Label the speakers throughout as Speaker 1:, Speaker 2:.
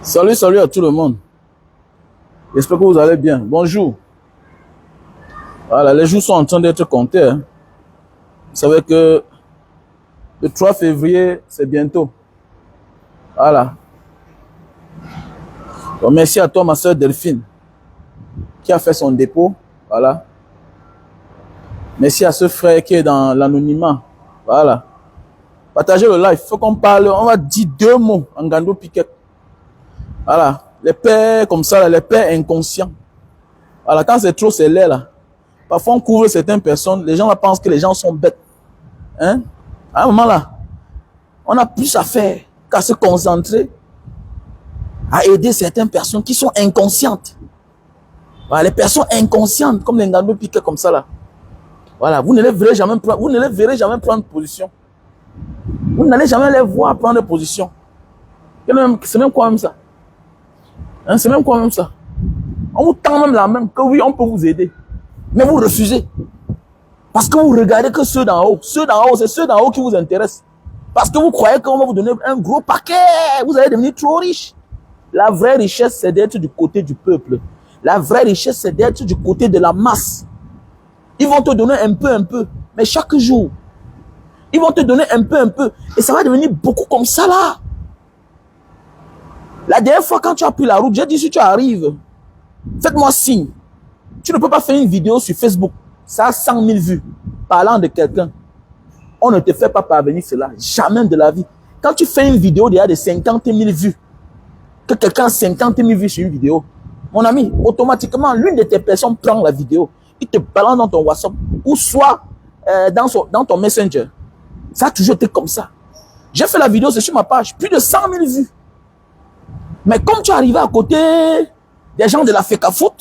Speaker 1: Salut, salut à tout le monde. J'espère que vous allez bien. Bonjour. Voilà, les jours sont en train d'être comptés. Hein. Vous savez que le 3 février, c'est bientôt. Voilà. Donc, merci à toi, ma soeur Delphine, qui a fait son dépôt. Voilà. Merci à ce frère qui est dans l'anonymat. Voilà. Partagez le live. Il faut qu'on parle. On va dire 2 mots en Gando Piquet. Voilà. Les pères comme ça, les pères inconscients. Voilà. Quand c'est trop, c'est l'air là. Parfois, on couvre certaines personnes. Les gens pensent que les gens sont bêtes. Hein? À un moment là, on a plus à faire qu'à se concentrer à aider certaines personnes qui sont inconscientes. Voilà, les personnes inconscientes, comme les Ngando Piquet comme ça là. Voilà, vous ne les verrez jamais prendre position. Vous n'allez jamais les voir prendre position. C'est même quoi même ça? Hein, c'est même quoi même ça? On vous tend même la main que oui, on peut vous aider. Mais vous refusez. Parce que vous regardez que ceux d'en haut. Ceux d'en haut, c'est ceux d'en haut qui vous intéressent. Parce que vous croyez qu'on va vous donner un gros paquet. Vous allez devenir trop riche. La vraie richesse, c'est d'être du côté du peuple. La vraie richesse, c'est d'être du côté de la masse. Ils vont te donner un peu. Mais chaque jour, ils vont te donner un peu. Et ça va devenir beaucoup comme ça là. La dernière fois, quand tu as pris la route, j'ai dit, si tu arrives, faites-moi signe. Tu ne peux pas faire une vidéo sur Facebook. Ça a 100 000 vues. Parlant de quelqu'un. On ne te fait pas parvenir cela. Jamais de la vie. Quand tu fais une vidéo, il y a de 50 000 vues. Que quelqu'un a 50 000 vues sur une vidéo. Mon ami, automatiquement, l'une de tes personnes prend la vidéo. Il te balance dans ton WhatsApp. Ou soit dans ton Messenger. Ça a toujours été comme ça. J'ai fait la vidéo, c'est sur ma page. Plus de 100 000 vues. Mais comme tu es arrivé à côté des gens de la FECAFOOT,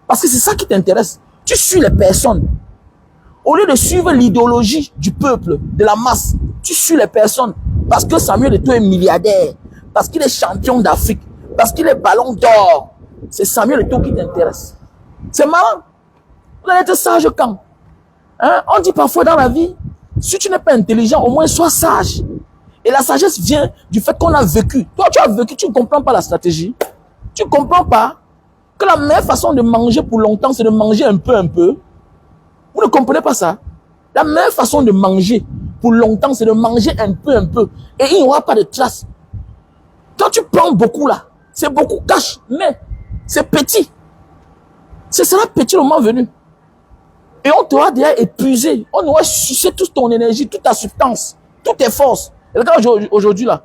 Speaker 1: parce que c'est ça qui t'intéresse, tu suis les personnes. Au lieu de suivre l'idéologie du peuple, de la masse, tu suis les personnes. Parce que Samuel Eto'o est milliardaire, parce qu'il est champion d'Afrique, parce qu'il est ballon d'or. C'est Samuel Eto'o qui t'intéresse. C'est marrant. Vous allez être sage quand? Hein? On dit parfois dans la vie, si tu n'es pas intelligent, au moins sois sage. Et la sagesse vient du fait qu'on a vécu. Toi, tu as vécu, tu ne comprends pas la stratégie. Tu ne comprends pas que la meilleure façon de manger pour longtemps, c'est de manger un peu. Vous ne comprenez pas ça? La meilleure façon de manger pour longtemps, c'est de manger un peu. Et il n'y aura pas de traces. Quand tu prends beaucoup là, c'est beaucoup cash, mais c'est petit. Ce sera petit le moment venu. Et on t'aura déjà épuisé. On aura sucé toute ton énergie, toute ta substance, toutes tes forces. Et regarde aujourd'hui là.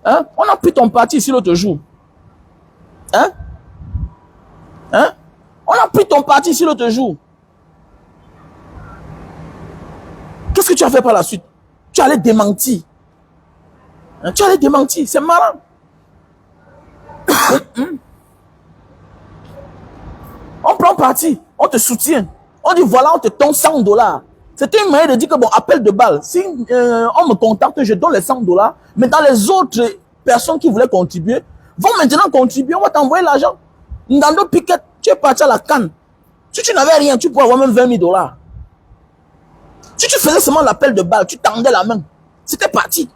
Speaker 1: Hein? On a pris ton parti ici l'autre jour. Hein? On a pris ton parti ici l'autre jour. Qu'est-ce que tu as fait par la suite? Tu allais démentir. Hein? Tu allais démentir. C'est marrant. On prend parti. On te soutient. On dit voilà, on te donne $100. C'était une manière de dire que bon, appel de balle. Si on me contacte, je donne les $100. Mais dans les autres personnes qui voulaient contribuer, vont maintenant contribuer. On va t'envoyer l'argent. Ngando Piquet, tu es parti à la canne. Si tu n'avais rien, tu pourrais avoir même $20 000. Si tu faisais seulement l'appel de balle, tu tendais la main. C'était parti.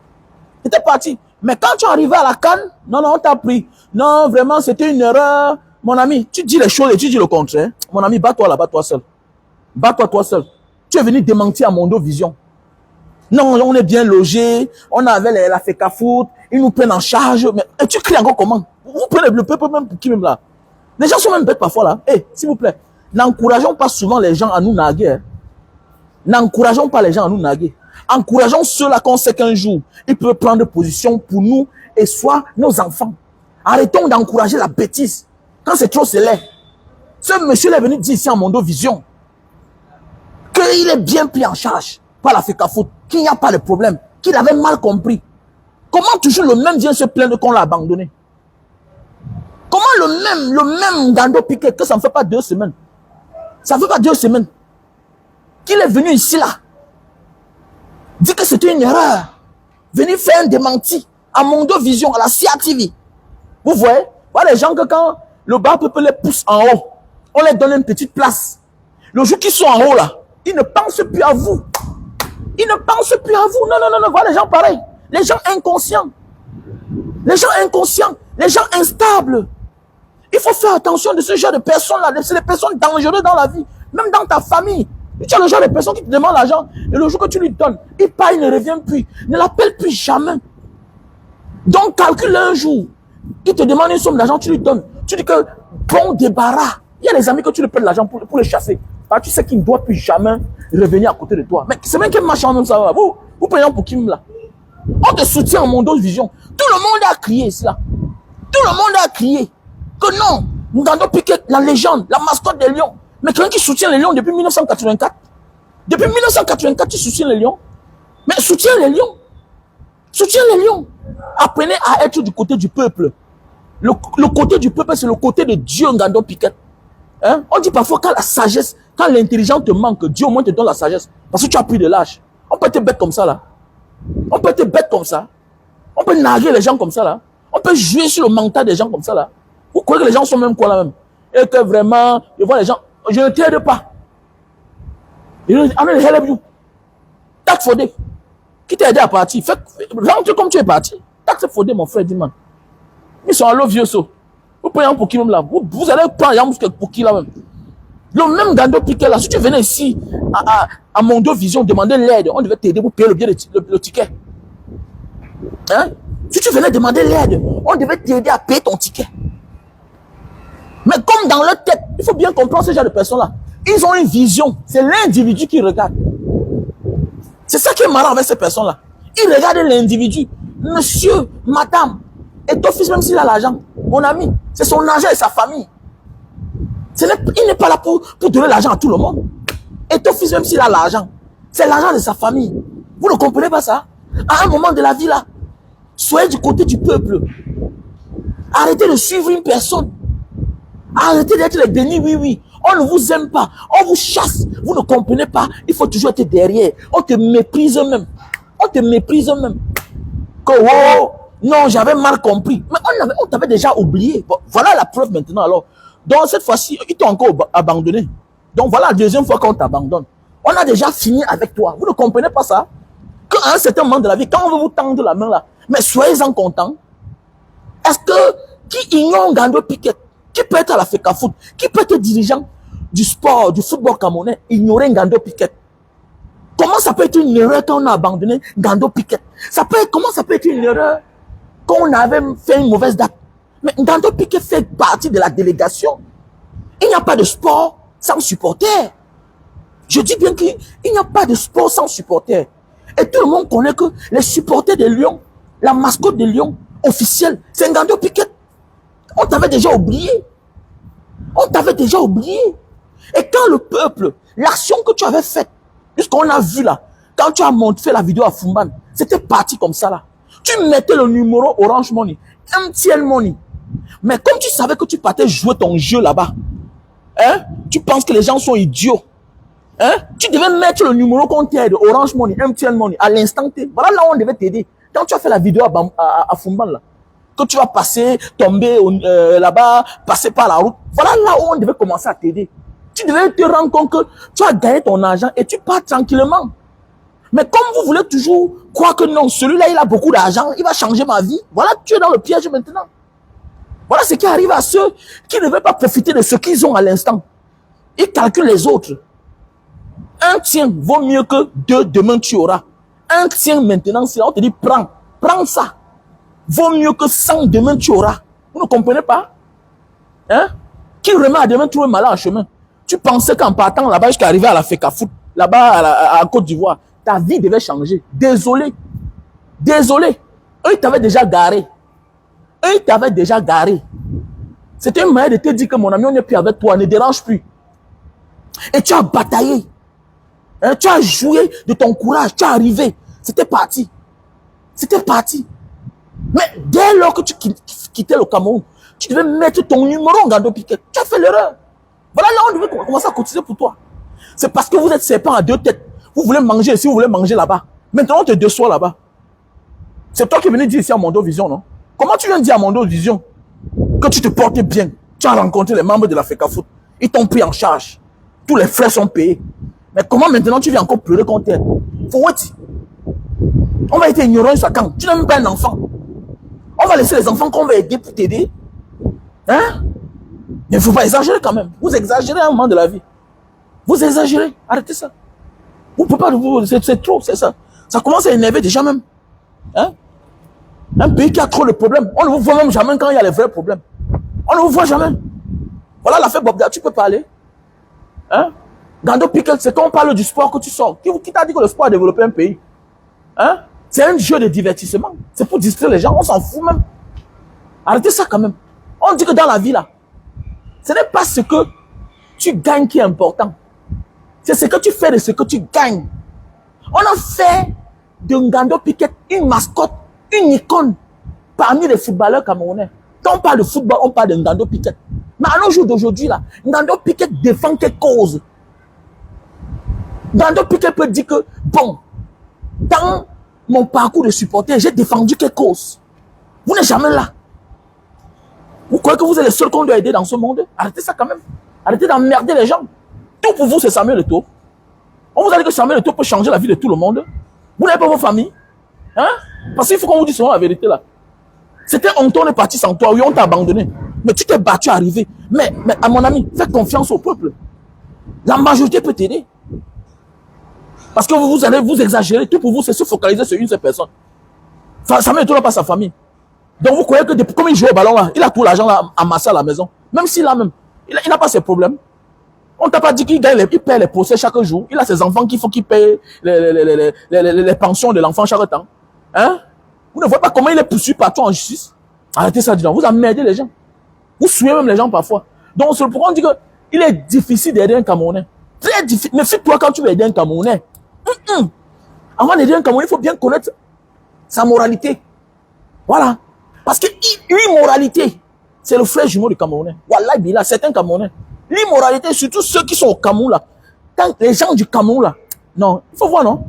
Speaker 1: C'était parti. Mais quand tu arrivais à la canne, non, on t'a pris. Non, vraiment, c'était une erreur. Mon ami, tu dis les choses et tu dis le contraire. Mon ami, bats-toi là, bats-toi seul. Bats-toi toi seul. Tu es venu démentir à Mondo Vision. Non, on est bien logé. On avait la FECAFOOT. Ils nous prennent en charge. Mais et tu cries encore comment? Vous prenez le peuple même pour qui même là? Les gens sont même bêtes parfois là. Eh, s'il vous plaît, n'encourageons pas souvent les gens à nous naguer. Hein. N'encourageons pas les gens à nous naguer. Encourageons ceux-là qu'on sait qu'un jour, ils peuvent prendre position pour nous et soit nos enfants. Arrêtons d'encourager la bêtise. Quand c'est trop, c'est laid. Ce monsieur est venu dire ici à Mondo Vision qu'il est bien pris en charge par la FECAFOOT, qu'il n'y a pas de problème, qu'il avait mal compris. Comment toujours le même vient se plaindre qu'on l'a abandonné? Comment le même Gando Piquet, que ça ne fait pas 2 semaines? Ça ne fait pas 2 semaines qu'il est venu ici là, dit que c'était une erreur, venir faire un démenti à Mondo Vision, à la CATV. Vous voyez? Voilà les gens que quand le bar peut les pousse en haut, on les donne une petite place. Le jour qu'ils sont en haut là, ils ne pensent plus à vous. Ils ne pensent plus à vous. Non, non, non, non. Voilà les gens pareils. Les gens inconscients. Les gens inconscients. Les gens instables. Il faut faire attention de ce genre de personnes-là. C'est des personnes dangereuses dans la vie. Même dans ta famille. Tu as le genre de personnes qui te demandent l'argent. Et le jour que tu lui donnes, il part, il ne revient plus. Ne l'appelle plus jamais. Donc calcule un jour. Il te demande une somme d'argent, tu lui donnes. Tu dis que bon débarras. Il y a des amis que tu lui payes de l'argent pour les chasser. Ah, tu sais qu'il ne doit plus jamais revenir à côté de toi. Mais c'est même quel machin même ça va. Vous payez pour qui là? On te soutient en Mondo Vision. Tout le monde a crié ici là. Tout le monde a crié que non, Gando Piquet, la légende, la mascotte des Lions. Mais quelqu'un qui soutient les Lions depuis 1984. Depuis 1984, tu soutiens les Lions. Mais soutiens les Lions. Soutiens les Lions. Apprenez à être du côté du peuple. Le côté du peuple, c'est le côté de Dieu, Gando Piquet. Hein? On dit parfois quand la sagesse, quand l'intelligence te manque, Dieu au moins te donne la sagesse. Parce que tu as pris de l'âge. On peut être bête comme ça là. On peut être bête comme ça. On peut narguer les gens comme ça là. On peut jouer sur le mental des gens comme ça là. Vous croyez que les gens sont même quoi là même? Et que vraiment, je vois les gens, je ne t'aide pas. Je ne help you. Tac Fodé. Qui t'a aidé à partir? Rentre comme tu es parti. Tac Fodé, mon frère, dis-moi. Ils sont à l'eau vieux saut. Vous prenez pour qui même là? Vous allez prendre pour qui là même? Le même Gando Piquet là, si tu venais ici à Mondo Vision demander l'aide, on devait t'aider pour payer le billet le ticket. Hein? Si tu venais demander l'aide, on devait t'aider à payer ton ticket. Mais comme dans leur tête, il faut bien comprendre ce genre de personnes-là. Ils ont une vision. C'est l'individu qui regarde. C'est ça qui est marrant avec ces personnes-là. Ils regardent l'individu. Monsieur, madame, et ton fils, même s'il a l'argent, mon ami, c'est son argent et sa famille. Il n'est pas là pour donner l'argent à tout le monde. Et ton fils, même s'il a l'argent, c'est l'argent de sa famille. Vous ne comprenez pas ça? À un moment de la vie là, soyez du côté du peuple. Arrêtez de suivre une personne. Arrêtez d'être les bénis, oui. On ne vous aime pas. On vous chasse. Vous ne comprenez pas. Il faut toujours être derrière. On te méprise même. On te méprise même. Que oh, non, j'avais mal compris. Mais on t'avait déjà oublié. Bon, voilà la preuve maintenant alors. Donc cette fois-ci, ils t'ont encore abandonné. Donc voilà la deuxième fois qu'on t'abandonne. On a déjà fini avec toi. Vous ne comprenez pas ça? Qu'à un certain moment de la vie, quand on veut vous tendre la main là, mais soyez-en contents. Est-ce que qui ignore Gando Piquet, qui peut être à la FECAFOOT, qui peut être dirigeant du sport, du football camerounais, ignorer Gando Piquet? Comment ça peut être une erreur quand on a abandonné Gando Piquet? Comment ça peut être une erreur quand on avait fait une mauvaise date? Mais Gando Piquet fait partie de la délégation. Il n'y a pas de sport sans supporters. Je dis bien qu'il n'y a pas de sport sans supporters. Et tout le monde connaît que les supporters de Lyon, la mascotte de Lyon, officielle, c'est Gando Piquet. On t'avait déjà oublié. On t'avait déjà oublié. Et quand le peuple, l'action que tu avais faite, puisqu'on a vu là, quand tu as montré la vidéo à Fumban, c'était parti comme ça là. Tu mettais le numéro Orange Money, MTN Money. Mais comme tu savais que tu partais jouer ton jeu là-bas, hein, tu penses que les gens sont idiots. Hein? Tu devais mettre le numéro qu'on t'aide, Orange Money, MTN Money, à l'instant T. Voilà là où on devait t'aider. Quand tu as fait la vidéo à Fumban là, que tu vas passer, tomber là-bas, passer par la route, voilà là où on devait commencer à t'aider. Tu devais te rendre compte que tu as gagné ton argent et tu pars tranquillement. Mais comme vous voulez toujours croire que non, celui-là il a beaucoup d'argent, il va changer ma vie, voilà, tu es dans le piège maintenant. Voilà ce qui arrive à ceux qui ne veulent pas profiter de ce qu'ils ont à l'instant. Ils calculent les autres. Un tien vaut mieux que deux, demain tu auras. Un tien maintenant, c'est là, on te dit prends ça. Vaut mieux que 100, demain tu auras. Vous ne comprenez pas? Hein? Qui remet à demain trouver malin en chemin? Tu pensais qu'en partant là-bas jusqu'à arriver à la FECAFOOT, là-bas à Côte d'Ivoire, ta vie devait changer. Désolé. Désolé. Eux, ils t'avaient déjà garé. Eux, ils t'avaient déjà garé. C'était une manière de te dire que mon ami, on n'est plus avec toi, ne dérange plus. Et tu as bataillé. Hein? Tu as joué de ton courage, tu es arrivé. C'était parti. C'était parti. Mais dès lors que tu quittais le Cameroun, tu devais mettre ton numéro en Ngando Piquet. Tu as fait l'erreur. Voilà, là, on devait commencer à cotiser pour toi. C'est parce que vous êtes serpent à deux têtes. Vous voulez manger ici, vous voulez manger là-bas. Maintenant, on te déçoit là-bas. C'est toi qui venais dire ici à Mondo Vision, non? Comment tu viens dire à Mondo Vision que tu te portais bien? Tu as rencontré les membres de la FECAFOOT. Ils t'ont pris en charge. Tous les frais sont payés. Mais comment maintenant tu viens encore pleurer contre elle? Faut what? On va être ignorant jusqu'à quand? Tu n'es même pas un enfant. On va laisser les enfants qu'on va aider pour t'aider. Hein? Mais il ne faut pas exagérer quand même. Vous exagérez à un moment de la vie. Vous exagérez. Arrêtez ça. Vous ne pouvez pas. C'est trop, c'est ça. Ça commence à énerver déjà même. Hein? Un pays qui a trop de problèmes. On ne vous voit même jamais quand il y a les vrais problèmes. On ne vous voit jamais. Voilà l'affaire Bobda, tu peux parler. Hein? Ngando Piquet, c'est quand on parle du sport que tu sors. Qui t'a dit que le sport a développé un pays? Hein? C'est un jeu de divertissement. C'est pour distraire les gens. On s'en fout même. Arrêtez ça quand même. On dit que dans la vie là, ce n'est pas ce que tu gagnes qui est important. C'est ce que tu fais de ce que tu gagnes. On a fait de Ngando Piquet une mascotte, une icône parmi les footballeurs camerounais. Quand on parle de football, on parle de Ngando Piquet. Mais à nos jours d'aujourd'hui, là, Ngando Piquet défend quelle cause? Ngando Piquet peut dire que, bon, dans mon parcours de supporter, j'ai défendu quelle cause? Vous n'êtes jamais là. Vous croyez que vous êtes les seuls qu'on doit aider dans ce monde? Arrêtez ça quand même. Arrêtez d'emmerder les gens. Tout pour vous, c'est Samuel Eto'o. On vous a dit que Samuel Eto'o peut changer la vie de tout le monde. Vous n'avez pas vos familles. Hein? Parce qu'il faut qu'on vous dise souvent la vérité là. C'était honteux, on est parti sans toi. Oui, on t'a abandonné. Mais tu t'es battu à arriver. Mais à mon ami, fais confiance au peuple. La majorité peut t'aider. Parce que vous allez vous exagérer. Tout pour vous, c'est se focaliser sur une seule personne. Samuel Eto'o n'a pas sa famille. Donc vous croyez que depuis, comme il joue au ballon là, il a tout l'argent amassé à la maison. Même s'il a même, il n'a pas ses problèmes. On t'a pas dit qu'il gagne, il paie les procès chaque jour. Il a ses enfants qu'il faut qu'il paye les pensions de l'enfant chaque temps. Hein? Vous ne voyez pas comment il est poursuivi partout en justice? Arrêtez ça, dis donc. Vous emmerdez les gens. Vous souillez même les gens parfois. Donc c'est pourquoi on dit que il est difficile d'aider un Camerounais. Très difficile. Mais fais-toi quand tu veux aider un Camerounais. Avant d'aider un Camerounais, il faut bien connaître sa moralité. Voilà. Parce que l'immoralité, c'est le frère jumeau du Camerounais. Wallah, il a certains Camerounais. L'immoralité, surtout ceux qui sont au Cameroun là. Quand les gens du Cameroun là, non, il faut voir, non?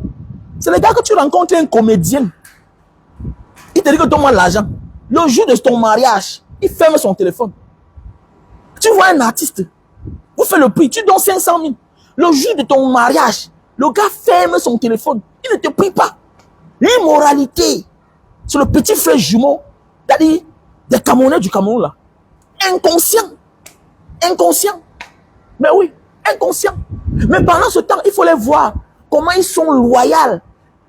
Speaker 1: C'est les gars que tu rencontres, un comédien. Il te dit que donne-moi l'argent. Le jour de ton mariage, il ferme son téléphone. Tu vois un artiste, vous faites le prix, tu donnes 500 000. Le jour de ton mariage, le gars ferme son téléphone. Il ne te prie pas. L'immoralité, c'est le petit frère jumeau, c'est-à-dire des Camerounais du Cameroun là. Inconscient. Inconscient. Mais oui, inconscient. Mais pendant ce temps, il faut les voir comment ils sont loyaux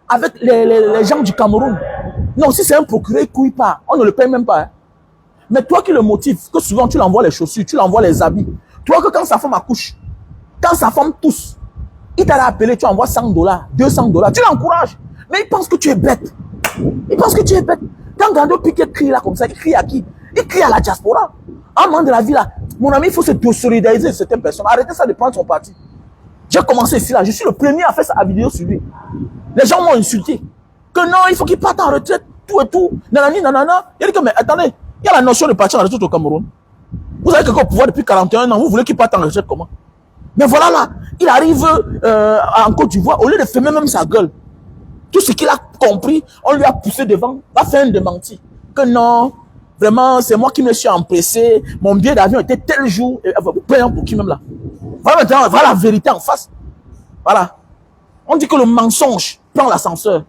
Speaker 1: avec les gens du Cameroun. Non, si c'est un procureur, il ne couille pas. On ne le paye même pas. Hein. Mais toi qui le motive, que souvent tu l'envoies les chaussures, tu l'envoies les habits. Toi que quand sa femme accouche, quand sa femme tousse, il t'a appelé, tu envoies $100, $200. Tu l'encourages. Mais il pense que tu es bête. Il pense que tu es bête. Quand Ngando Piquet crie là comme ça, il crie à qui? Il crie à la diaspora. En moment de la vie là, mon ami, il faut se solidariser avec certaines personnes. Arrêtez ça de prendre son parti. J'ai commencé ici là, je suis le premier à faire sa vidéo sur lui. Les gens m'ont insulté. Que non, il faut qu'il parte en retraite, tout et tout. Nanani, nanana. Il a dit que, mais attendez, il y a la notion de partir en retraite au Cameroun. Vous avez quelqu'un au pouvoir depuis 41 ans, vous voulez qu'il parte en retraite comment? Mais voilà là, il arrive en Côte d'Ivoire, au lieu de fermer même sa gueule, tout ce qu'il a compris, on lui a poussé devant, va faire un démenti. Que non, vraiment, c'est moi qui me suis empressé, mon billet d'avion était tel jour, et vous payez pour qui même là? Voilà maintenant, voilà la vérité en face. Voilà. On dit que le mensonge prend l'ascenseur.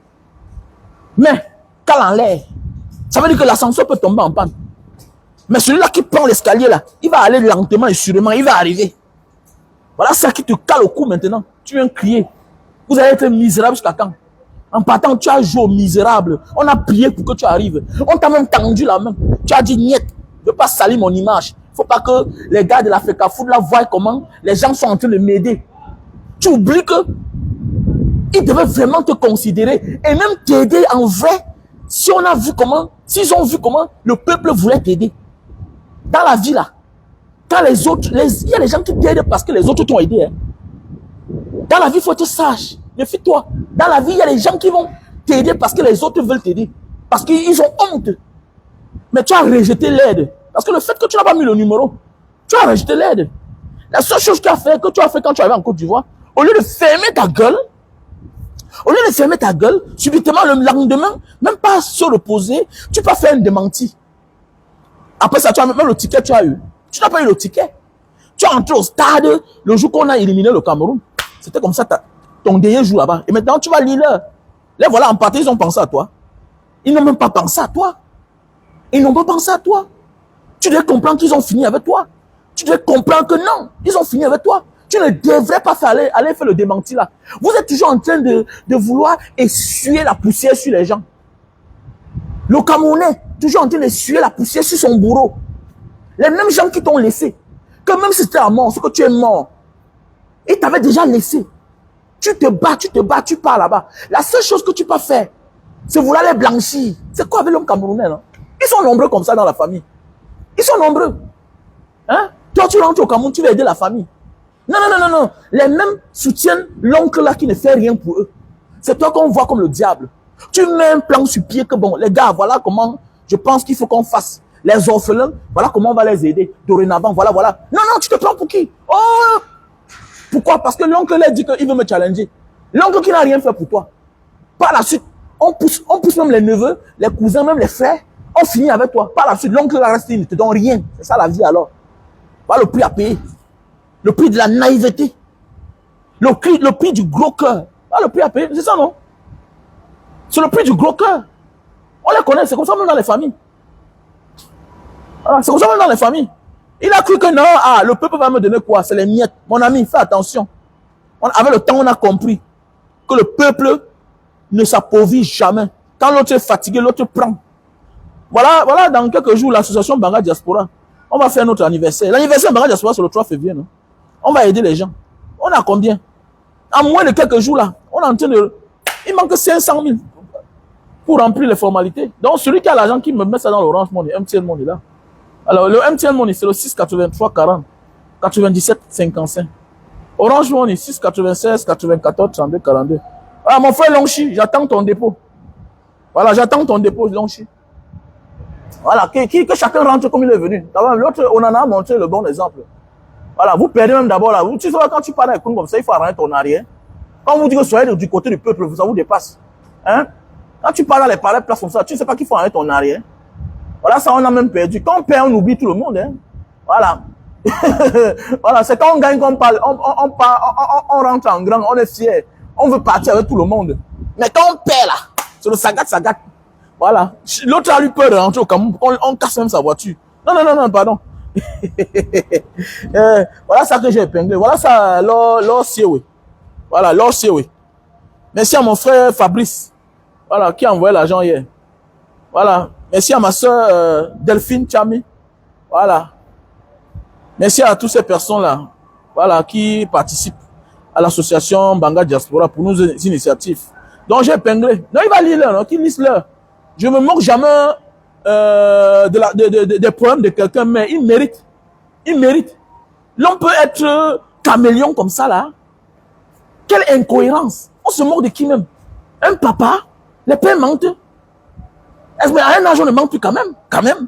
Speaker 1: Mais, quand en l'air, ça veut dire que l'ascenseur peut tomber en panne. Mais celui-là qui prend l'escalier là, il va aller lentement et sûrement, il va arriver. Voilà ça qui te cale au cou maintenant. Tu viens crier. Vous allez être misérable jusqu'à quand? En partant, tu as joué au misérable. On a prié pour que tu arrives. On t'a même tendu la main. Tu as dit, niet, je ne veux pas salir mon image. Il ne faut pas que les gars de la FECAFOOT là voient comment les gens sont en train de m'aider. Tu oublies que ils devaient vraiment te considérer et même t'aider en vrai. Si on a vu comment, s'ils ont vu comment le peuple voulait t'aider. Dans la vie là, quand les autres, il y a des gens qui t'aident parce que les autres t'ont aidé. Hein. Dans la vie, il faut être sage. Méfie-toi. Dans la vie, il y a des gens qui vont t'aider parce que les autres veulent t'aider. Parce qu'ils ont honte. Mais tu as rejeté l'aide. Parce que le fait que tu n'as pas mis le numéro, tu as rejeté l'aide. La seule chose que tu as fait quand tu arrives en Côte d'Ivoire, au lieu de fermer ta gueule, subitement le lendemain, même pas se reposer, tu peux faire un démenti. Après ça, tu as même le ticket, tu as eu. Tu n'as pas eu le ticket. Tu es entré au stade le jour qu'on a éliminé le Cameroun. C'était comme ça ton dernier jour là-bas. Et maintenant, tu vas lire leur. Les voilà en partie, ils ont pensé à toi. Ils n'ont même pas pensé à toi. Ils n'ont pas pensé à toi. Tu devais comprendre qu'ils ont fini avec toi. Tu devais comprendre que non, ils ont fini avec toi. Tu ne devrais pas aller faire le démenti là. Vous êtes toujours en train de vouloir essuyer la poussière sur les gens. Le Camerounais, toujours en train d'essuyer la poussière sur son bourreau. Les mêmes gens qui t'ont laissé. Que même si c'était à mort, c'est que tu es mort. Ils t'avaient déjà laissé. Tu te bats, tu pars là-bas. La seule chose que tu peux faire, c'est vouloir les blanchir. C'est quoi avec l'homme camerounais là? Ils sont nombreux comme ça dans la famille. Ils sont nombreux. Hein? Toi, tu rentres au Cameroun, tu vas aider la famille. Non, non, non, non, non. Les mêmes soutiennent l'oncle là qui ne fait rien pour eux. C'est toi qu'on voit comme le diable. Tu mets un plan sur pied que bon, les gars, voilà comment je pense qu'il faut qu'on fasse. Les orphelins, voilà comment on va les aider. Dorénavant, voilà, voilà. Non, non, tu te prends pour qui? Oh! Pourquoi? Parce que l'oncle là dit qu'il veut me challenger. L'oncle qui n'a rien fait pour toi. Par la suite, on pousse même les neveux, les cousins, même les frères. On finit avec toi. Par la suite, l'oncle là reste, il ne te donne rien. C'est ça la vie alors. Voilà le prix à payer. Le prix de la naïveté. Le prix du gros cœur. Voilà le prix à payer. C'est ça, non? C'est le prix du gros cœur. On les connaît, c'est comme ça même dans les familles. Voilà, c'est comme ça même dans les familles. Il a cru que non, le peuple va me donner quoi? C'est les miettes. Mon ami, fais attention. Avec le temps, on a compris que le peuple ne s'appauvrit jamais. Quand l'autre est fatigué, l'autre prend. Voilà, dans quelques jours, l'association Banga Diaspora, on va faire notre anniversaire. L'anniversaire Banga Diaspora, c'est le 3 février, non? On va aider les gens. On a combien? En moins de quelques jours, là, on est en train de... Il manque 500 000 pour remplir les formalités. Donc, celui qui a l'argent, qui me met ça dans l'Orange Money, MTN Money, là. Alors, le MTN Money, c'est le 6 83 40 97 55. Orange Money, 6 96 94 32 42. Voilà, mon frère Longchi, j'attends ton dépôt. Voilà, j'attends ton dépôt, Longchi. Voilà, que chacun rentre comme il est venu. L'autre, on en a montré le bon exemple. Voilà, vous perdez même d'abord là. Tu sais, quand tu parles avec comme ça, il faut arrêter ton arrière. Quand on vous dit que soyez du côté du peuple, ça vous dépasse. Hein? Quand tu parles dans les pareilles places comme ça, tu ne sais pas qu'il faut arrêter ton arrière. Voilà, ça, on a même perdu. Quand on perd, on oublie tout le monde. Hein? Voilà. Voilà, c'est quand on gagne qu'on parle. On rentre en grand, on est fier. On veut partir avec tout le monde. Mais quand on perd là, c'est le sagat. Voilà. L'autre a eu peur de rentrer au Cameroun. On casse même sa voiture. Non, pardon. Voilà ça que j'ai épinglé. Voilà ça, Lord Siewe. Voilà, Lord Siewe. Merci à mon frère Fabrice. Voilà, qui a envoyé l'argent hier. Voilà. Merci à ma soeur Delphine Chami. Voilà. Merci à toutes ces personnes-là. Voilà, qui participent à l'association Banga Diaspora pour nos initiatives. Donc j'ai épinglé. Non, il va lire leur, non, qu'il lise leur. Je me moque jamais des problèmes de quelqu'un, mais il mérite. Il mérite. L'on peut être caméléon comme ça, là. Quelle incohérence. On se moque de qui même? Un papa, les pères mentent. Est-ce qu'un agent ne ment plus quand même? Quand même.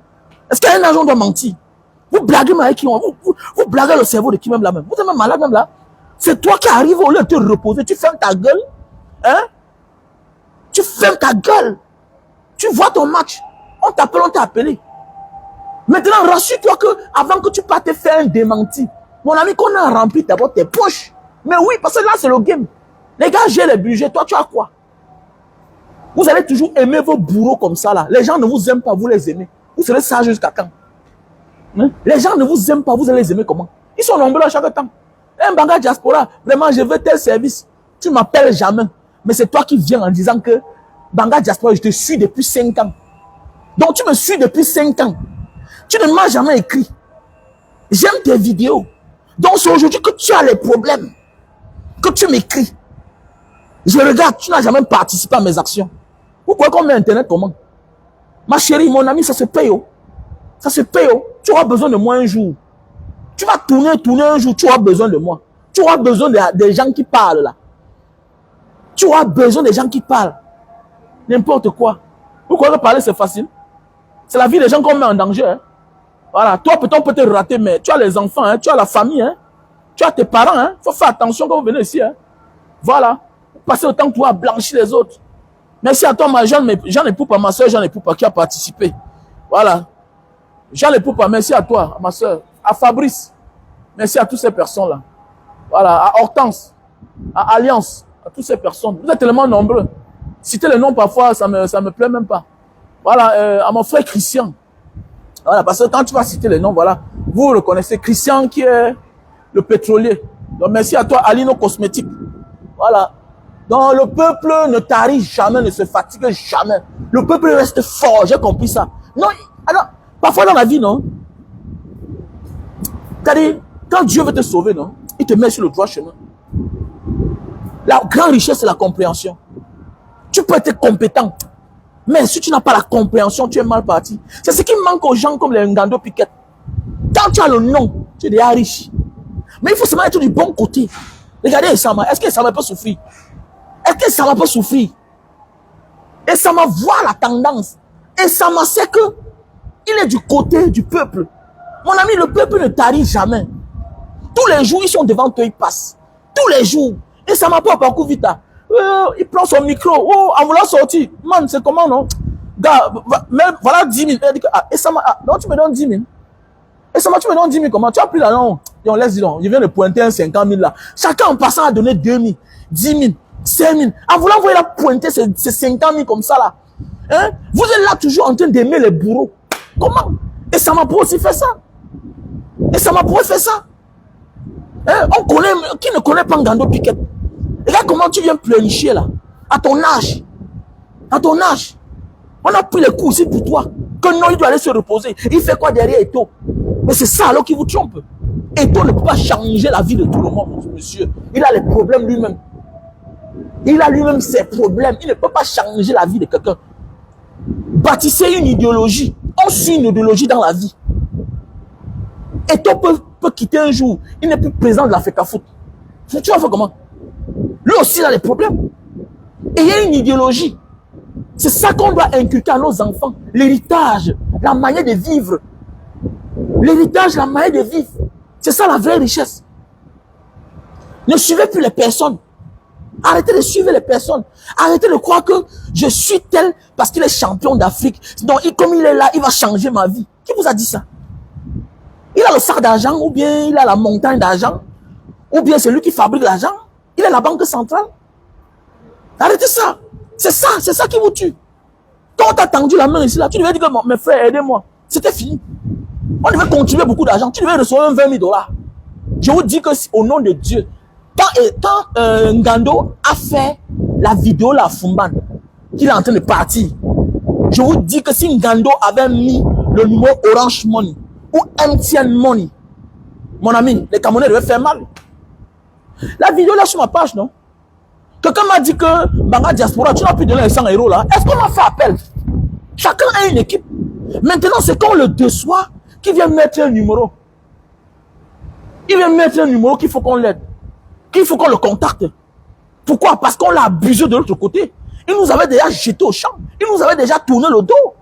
Speaker 1: Est-ce qu'un agent doit mentir? Vous blaguez avec qui? Vous blaguez le cerveau de qui même là même? Vous êtes même malade même là? C'est toi qui arrives au lieu de te reposer. Tu fermes ta gueule. Hein? Tu fermes ta gueule. Tu vois ton match. On t'appelle, on t'a appelé. Maintenant, rassure-toi que avant que tu partes faire un démenti, mon ami, qu'on a rempli d'abord tes poches. Mais oui, parce que là, c'est le game. Les gars, j'ai les budgets. Toi, tu as quoi? Vous allez toujours aimer vos bourreaux comme ça, là. Les gens ne vous aiment pas, vous les aimez. Vous serez sage jusqu'à quand? Hein? Les gens ne vous aiment pas, vous allez les aimer comment? Ils sont nombreux à chaque temps. Un Banga Diaspora, vraiment, je veux tel service. Tu m'appelles jamais. Mais c'est toi qui viens en disant que Banga Diaspora, je te suis depuis 5 ans. Donc, tu me suis depuis 5 ans. Tu ne m'as jamais écrit. J'aime tes vidéos. Donc, c'est aujourd'hui que tu as les problèmes. Que tu m'écris. Je regarde, tu n'as jamais participé à mes actions. Pourquoi qu'on met Internet comment? Ma chérie, mon ami, ça se paye. Oh. Ça se paye. Oh. Tu auras besoin de moi un jour. Tu vas tourner un jour, tu auras besoin de moi. Tu auras besoin des gens qui parlent là. Tu auras besoin des gens qui parlent. N'importe quoi. Pourquoi parler c'est facile? C'est la vie des gens qu'on met en danger. Hein. Voilà, toi peut-être on peut te rater, mais tu as les enfants, hein, tu as la famille, hein, tu as tes parents. Il faut faire attention quand vous venez ici. Hein. Voilà, passez autant que toi à blanchir les autres. Merci à toi, Jean Epoupa, ma soeur Jean Epoupa qui a participé. Voilà. Jean Epoupa, merci à toi, à ma soeur. À Fabrice, merci à toutes ces personnes-là. Voilà, à Hortense, à Alliance, à toutes ces personnes. Vous êtes tellement nombreux. Citer les noms parfois, ça me plaît même pas. Voilà, à mon frère Christian. Voilà, parce que quand tu vas citer les noms, voilà, vous le connaissez. Christian qui est le pétrolier. Donc merci à toi, Alino Cosmétique. Voilà. Donc le peuple ne tarit jamais, ne se fatigue jamais. Le peuple reste fort, j'ai compris ça. Non, alors, parfois dans la vie, non. C'est-à-dire, quand Dieu veut te sauver, non, il te met sur le droit chemin. La grande richesse, c'est la compréhension. Tu peux être compétent, mais si tu n'as pas la compréhension, tu es mal parti. C'est ce qui manque aux gens comme les Ngando Piquet. Quand tu as le nom, tu es déjà riche. Mais il faut seulement être du bon côté. Regardez Essama. Est-ce qu'Essama peut souffrir? Est-ce qu'Essama peut souffrir? Essama voit la tendance. Essama sait que il est du côté du peuple. Mon ami, le peuple ne tarit jamais. Tous les jours, ils sont devant toi, ils passent. Tous les jours. Essama peut parcourir vite. Il prend son micro. Oh, en voulant sortir. Man, c'est comment, non? Gars, même, voilà 10 000. Il dit que, Essama, non, tu me donnes 10 000. Essama, tu me donnes 10 000 comment? Tu as pris là, non? Et on laisse dire, non. Il vient de pointer un 50 000 là. Chacun en passant a donné 2 000, 10 000, 5 000. En voulant voir, il a pointé ces 50 000 comme ça là. Hein? Vous êtes là toujours en train d'aimer les bourreaux. Comment? Essama pourrait aussi faire ça. Essama pourrait faire ça. Hein? On connaît, qui ne connaît pas Ngando Piquet? Regarde comment tu viens pleurnicher là. À ton âge. À ton âge. On a pris les coups ici pour toi. Que non, il doit aller se reposer. Il fait quoi derrière Eto? Mais c'est ça alors qui vous trompe. Eto ne peut pas changer la vie de tout le monde, monsieur. Il a les problèmes lui-même. Il a lui-même ses problèmes. Il ne peut pas changer la vie de quelqu'un. Bâtissez une idéologie. On suit une idéologie dans la vie. Eto peut quitter un jour. Il n'est plus président de la FECAFOOT. Tu vas faire comment? Lui aussi, il a des problèmes. Et il y a une idéologie. C'est ça qu'on doit inculquer à nos enfants. L'héritage, la manière de vivre. L'héritage, la manière de vivre. C'est ça la vraie richesse. Ne suivez plus les personnes. Arrêtez de suivre les personnes. Arrêtez de croire que je suis tel parce qu'il est champion d'Afrique. Donc, comme il est là, il va changer ma vie. Qui vous a dit ça? Il a le sac d'argent, ou bien il a la montagne d'argent, ou bien c'est lui qui fabrique l'argent. Il est la banque centrale. Arrêtez ça. C'est ça qui vous tue. Quand on t'a tendu la main ici, là, tu devais dire que mes frères, aidez-moi. C'était fini. On devait contribuer beaucoup d'argent. Tu devais recevoir 20 000 $. Je vous dis que au nom de Dieu, quand Ngando a fait la vidéo la Fumban, qu'il est en train de partir, je vous dis que si Ngando avait mis le numéro Orange Money ou MTN Money, mon ami, les Camerounais devaient faire mal. La vidéo là sur ma page, non? Quelqu'un m'a dit que Banga Diaspora, tu n'as plus donné les 100 € là. Est-ce qu'on m'a fait appel? Chacun a une équipe. Maintenant, c'est quand le déçoit qui vient mettre un numéro. Il vient mettre un numéro qu'il faut qu'on l'aide. Qu'il faut qu'on le contacte. Pourquoi? Parce qu'on l'a abusé de l'autre côté. Il nous avait déjà jeté au champ. Il nous avait déjà tourné le dos.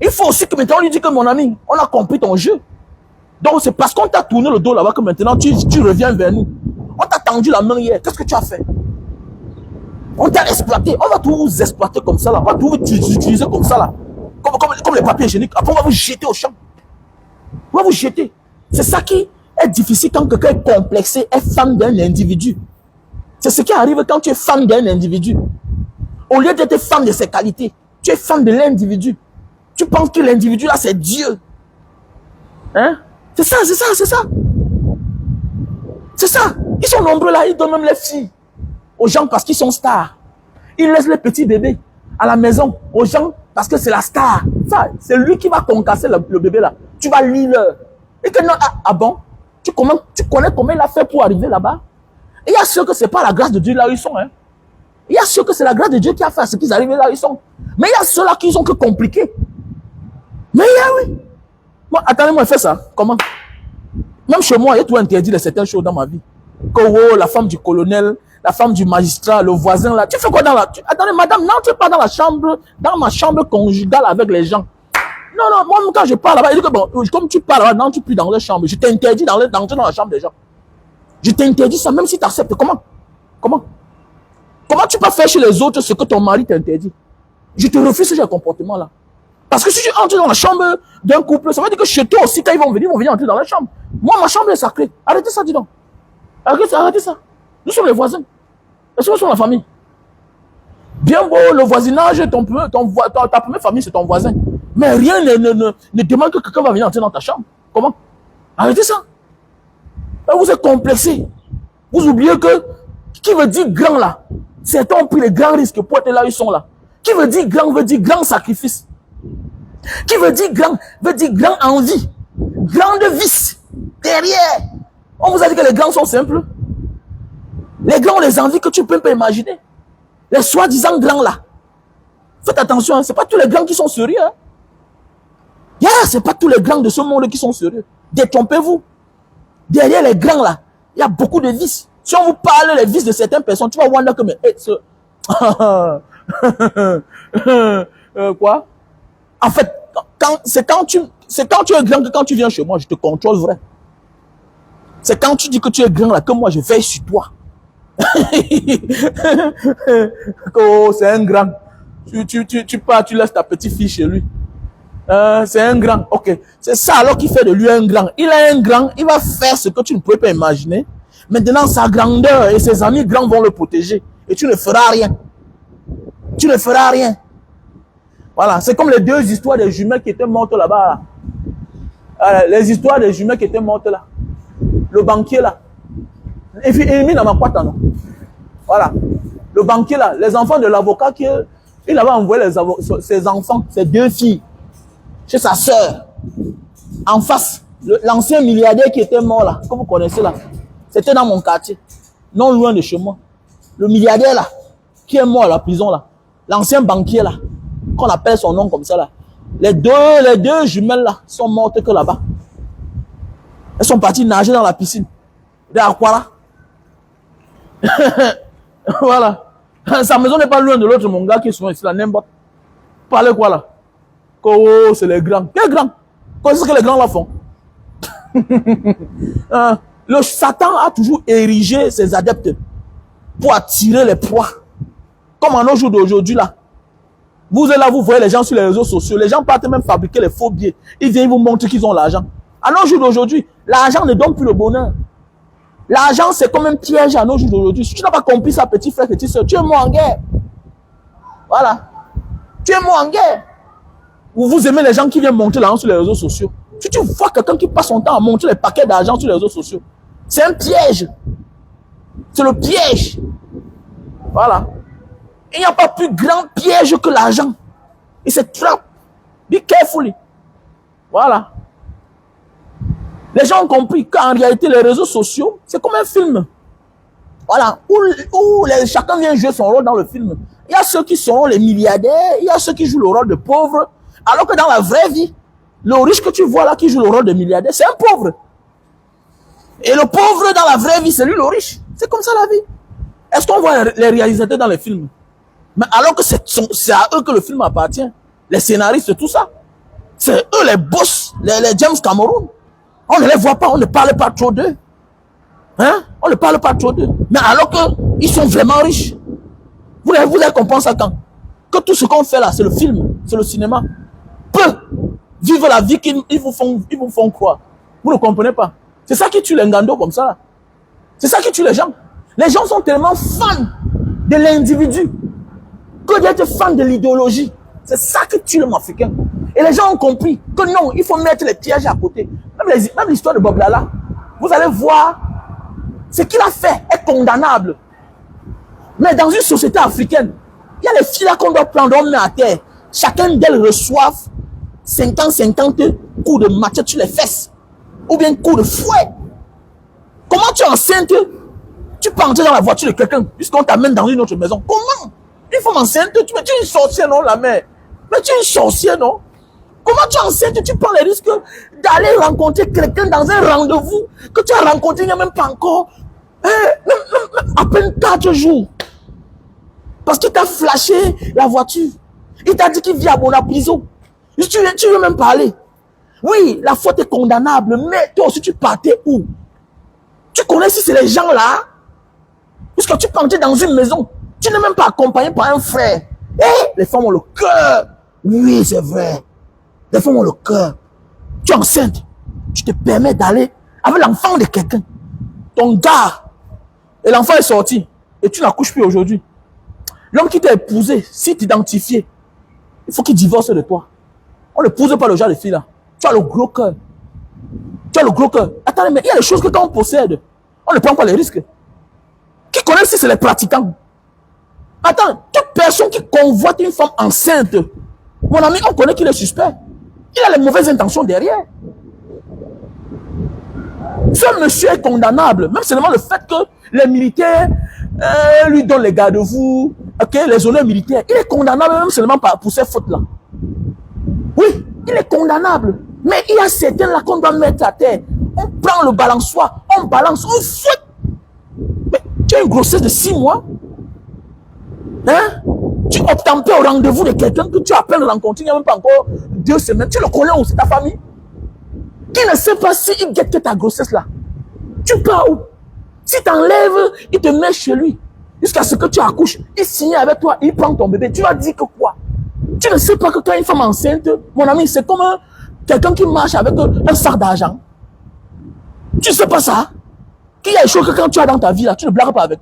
Speaker 1: Il faut aussi que maintenant on lui dise que mon ami, on a compris ton jeu. Donc c'est parce qu'on t'a tourné le dos là-bas que maintenant tu reviens vers nous. On t'a tendu la main hier. Qu'est-ce que tu as fait? On t'a exploité. On va tout vous exploiter comme ça là. On va tout vous utiliser comme ça là. Comme les papiers hygiéniques. Après on va vous jeter au champ. On va vous jeter. C'est ça qui est difficile quand quelqu'un est complexé, est fan d'un individu. C'est ce qui arrive quand tu es fan d'un individu. Au lieu d'être fan de ses qualités, tu es fan de l'individu. Tu penses que l'individu là c'est Dieu. Hein? C'est ça, c'est ça, c'est ça. C'est ça. Ils sont nombreux là, ils donnent même les filles aux gens parce qu'ils sont stars. Ils laissent les petits bébés à la maison aux gens parce que c'est la star. Ça, c'est lui qui va concasser le bébé là. Tu vas lire. Et que non, ah bon? Tu connais comment il a fait pour arriver là-bas? Et il y a ceux que c'est pas la grâce de Dieu là où ils sont. Hein? Il y a ceux que c'est la grâce de Dieu qui a fait à ce qu'ils arrivent là où ils sont. Mais il y a ceux-là qui sont que compliqués. Mais oui. Moi, attendez-moi, fais ça. Comment? Même chez moi, il y a tout interdit de certaines choses dans ma vie. Que la femme du colonel, la femme du magistrat, le voisin là. Tu fais quoi dans la... Attendez, madame, n'entrez pas dans la chambre, dans ma chambre conjugale avec les gens. Non, non, moi, quand je parle là-bas, il dit que bon, comme tu parles là-bas, n'entre plus dans les chambres. Je t'interdis d'entrer dans la chambre des gens. Je t'interdis ça, même si tu acceptes. Comment? Comment? Comment tu peux faire chez les autres ce que ton mari t'interdit? Je te refuse ce genre de comportement-là. Parce que si tu entres dans la chambre d'un couple, ça veut dire que chez toi aussi, quand ils vont venir entrer dans la chambre. Moi, ma chambre est sacrée. Arrêtez ça, dis donc. Arrêtez ça. Nous sommes les voisins. Est-ce que nous sommes la famille? Bien beau, le voisinage, ta première famille, c'est ton voisin. Mais rien ne demande que quelqu'un va venir entrer dans ta chambre. Comment? Arrêtez ça. Vous êtes complexé. Vous oubliez que, qui veut dire grand là? Certains ont pris les grands risques pour être là où ils sont là. Qui veut dire grand sacrifice. Qui veut dire grand envie. Grande vice. Derrière. On vous a dit que les grands sont simples. Les grands ont les envies que tu ne peux pas imaginer. Les soi-disant grands là. Faites attention, hein, ce n'est pas tous les grands qui sont sérieux. Hein. Yeah, ce n'est pas tous les grands de ce monde qui sont sérieux. Détrompez-vous. Derrière les grands là, il y a beaucoup de vices. Si on vous parle des vices de certaines personnes, tu vas voir que mais quoi? En fait, c'est quand tu es grand que quand tu viens chez moi, je te contrôle vrai. C'est quand tu dis que tu es grand là que moi je veille sur toi. Oh, c'est un grand. Tu pars, tu laisses ta petite fille chez lui. C'est un grand. Ok. C'est ça alors qu'il fait de lui un grand. Il est un grand, il va faire ce que tu ne pouvais pas imaginer. Maintenant, sa grandeur et ses amis grands vont le protéger. Et tu ne feras rien. Tu ne feras rien. Voilà. C'est comme les deux histoires des jumelles qui étaient mortes là-bas. Les histoires des jumelles qui étaient mortes là. Le banquier là. Il mis dans ma boîte, non? Voilà. Le banquier là. Les enfants de l'avocat il avait envoyé ses enfants, ses deux filles, chez sa sœur. En face. L'ancien milliardaire qui était mort là. Comme vous connaissez là. C'était dans mon quartier. Non loin de chez moi. Le milliardaire là. Qui est mort à la prison là. L'ancien banquier là. Qu'on appelle son nom comme ça là. Les deux jumelles là sont mortes que là-bas. Elles sont parties nager dans la piscine. De Aquara. Voilà. Sa maison n'est pas loin de l'autre, mon gars, qui sont ici là. N'importe. Parlez quoi là? Oh, c'est les grands. Quels grands? Qu'est-ce que les grands là font? Le Satan a toujours érigé ses adeptes pour attirer les proies. Comme en nos jours d'aujourd'hui là. Vous êtes là, vous voyez les gens sur les réseaux sociaux. Les gens partent même fabriquer les faux billets. Ils viennent vous montrer qu'ils ont l'argent. À nos jours d'aujourd'hui, l'argent ne donne plus le bonheur. L'argent, c'est comme un piège à nos jours d'aujourd'hui. Si tu n'as pas compris ça, petit frère, petite soeur, tu es mort en guerre. Voilà. Tu es mort en guerre. Vous aimez les gens qui viennent montrer l'argent sur les réseaux sociaux. Si tu vois quelqu'un qui passe son temps à montrer les paquets d'argent sur les réseaux sociaux, c'est un piège. C'est le piège. Voilà. Il n'y a pas plus grand piège que l'argent. Et c'est trap. Be careful. Voilà. Les gens ont compris qu'en réalité, les réseaux sociaux, c'est comme un film. Voilà. Où chacun vient jouer son rôle dans le film. Il y a ceux qui seront les milliardaires, il y a ceux qui jouent le rôle de pauvres. Alors que dans la vraie vie, le riche que tu vois là qui joue le rôle de milliardaire, c'est un pauvre. Et le pauvre dans la vraie vie, c'est lui le riche. C'est comme ça la vie. Est-ce qu'on voit les réalisateurs dans les films? Mais alors que c'est à eux que le film appartient. Les scénaristes, tout ça. C'est eux les boss, les James Cameron. On ne les voit pas, on ne parle pas trop d'eux. Hein? On ne parle pas trop d'eux. Mais alors qu'ils sont vraiment riches. Vous allez comprendre ça quand? Que tout ce qu'on fait là, c'est le film, c'est le cinéma. Peu vivre la vie qu'ils vous font croire. Vous ne comprenez pas. C'est ça qui tue les ngandos comme ça. C'est ça qui tue les gens. Les gens sont tellement fans de l'individu que d'être fan de l'idéologie. C'est ça qui tue l'homme africain. Et les gens ont compris que non, il faut mettre les pièges à côté. Même l'histoire de Bob Lala, vous allez voir, ce qu'il a fait est condamnable. Mais dans une société africaine, il y a les filles là qu'on doit prendre, on met à terre. Chacun d'elles reçoit 50 coups de machette sur les fesses. Ou bien coups de fouet. Comment tu es enceinte? Tu peux entrer dans la voiture de quelqu'un puisqu'on t'amène dans une autre maison. Comment? Il faut m'enceinte. Tu es une sorcière, non, la mère? Mais tu es une sorcière, non? Comment tu es enceinte? Tu prends les risques d'aller rencontrer quelqu'un dans un rendez-vous que tu as rencontré il n'y a même pas encore. Même à peine 4 jours. Parce qu'il t'a flashé la voiture. Il t'a dit qu'il vit à Bonaprison. Tu veux même parler. Oui, la faute est condamnable, mais toi aussi tu partais où? Tu connais si c'est les gens là? Puisque tu partais dans une maison, tu n'es même pas accompagné par un frère. Eh, les femmes ont le cœur. Oui, c'est vrai. Les femmes ont le cœur. Tu es enceinte. Tu te permets d'aller avec l'enfant de quelqu'un. Ton gars. Et l'enfant est sorti. Et tu n'accouches plus aujourd'hui. L'homme qui t'a épousé, si t'identifié, il faut qu'il divorce de toi. On ne pose pas le genre de fille là. Tu as le gros cœur. Tu as le gros cœur. Attendez, mais il y a des choses que quand on possède, on ne prend pas les risques. Qui connaît si c'est les pratiquants? Attends, toute personne qui convoite une femme enceinte, mon ami, on connaît qu'il est suspect. Il a les mauvaises intentions derrière. Ce monsieur est condamnable. Même seulement le fait que les militaires lui donnent les garde-fous, okay, les honneurs militaires. Il est condamnable même seulement pour ces fautes-là. Oui, il est condamnable. Mais il y a certains là qu'on doit mettre à terre. On prend le balançoire, on balance, on fout. Mais tu as une grossesse de 6 mois. Hein? Tu obtempères au rendez-vous de quelqu'un que tu appelles rencontrer, il n'y a même pas encore 2 semaines. Tu le connais aussi, ta famille. Qui ne sait pas s'il guette que ta grossesse là. Tu pars où? Si tu enlèves, il te met chez lui. Jusqu'à ce que tu accouches. Il signe avec toi, il prend ton bébé. Tu vas dire que quoi? Tu ne sais pas que quand une femme enceinte, mon ami, c'est comme quelqu'un qui marche avec un sac d'argent. Tu ne sais pas ça? Qu'il y a des choses que quand tu as dans ta vie là, tu ne blagues pas avec.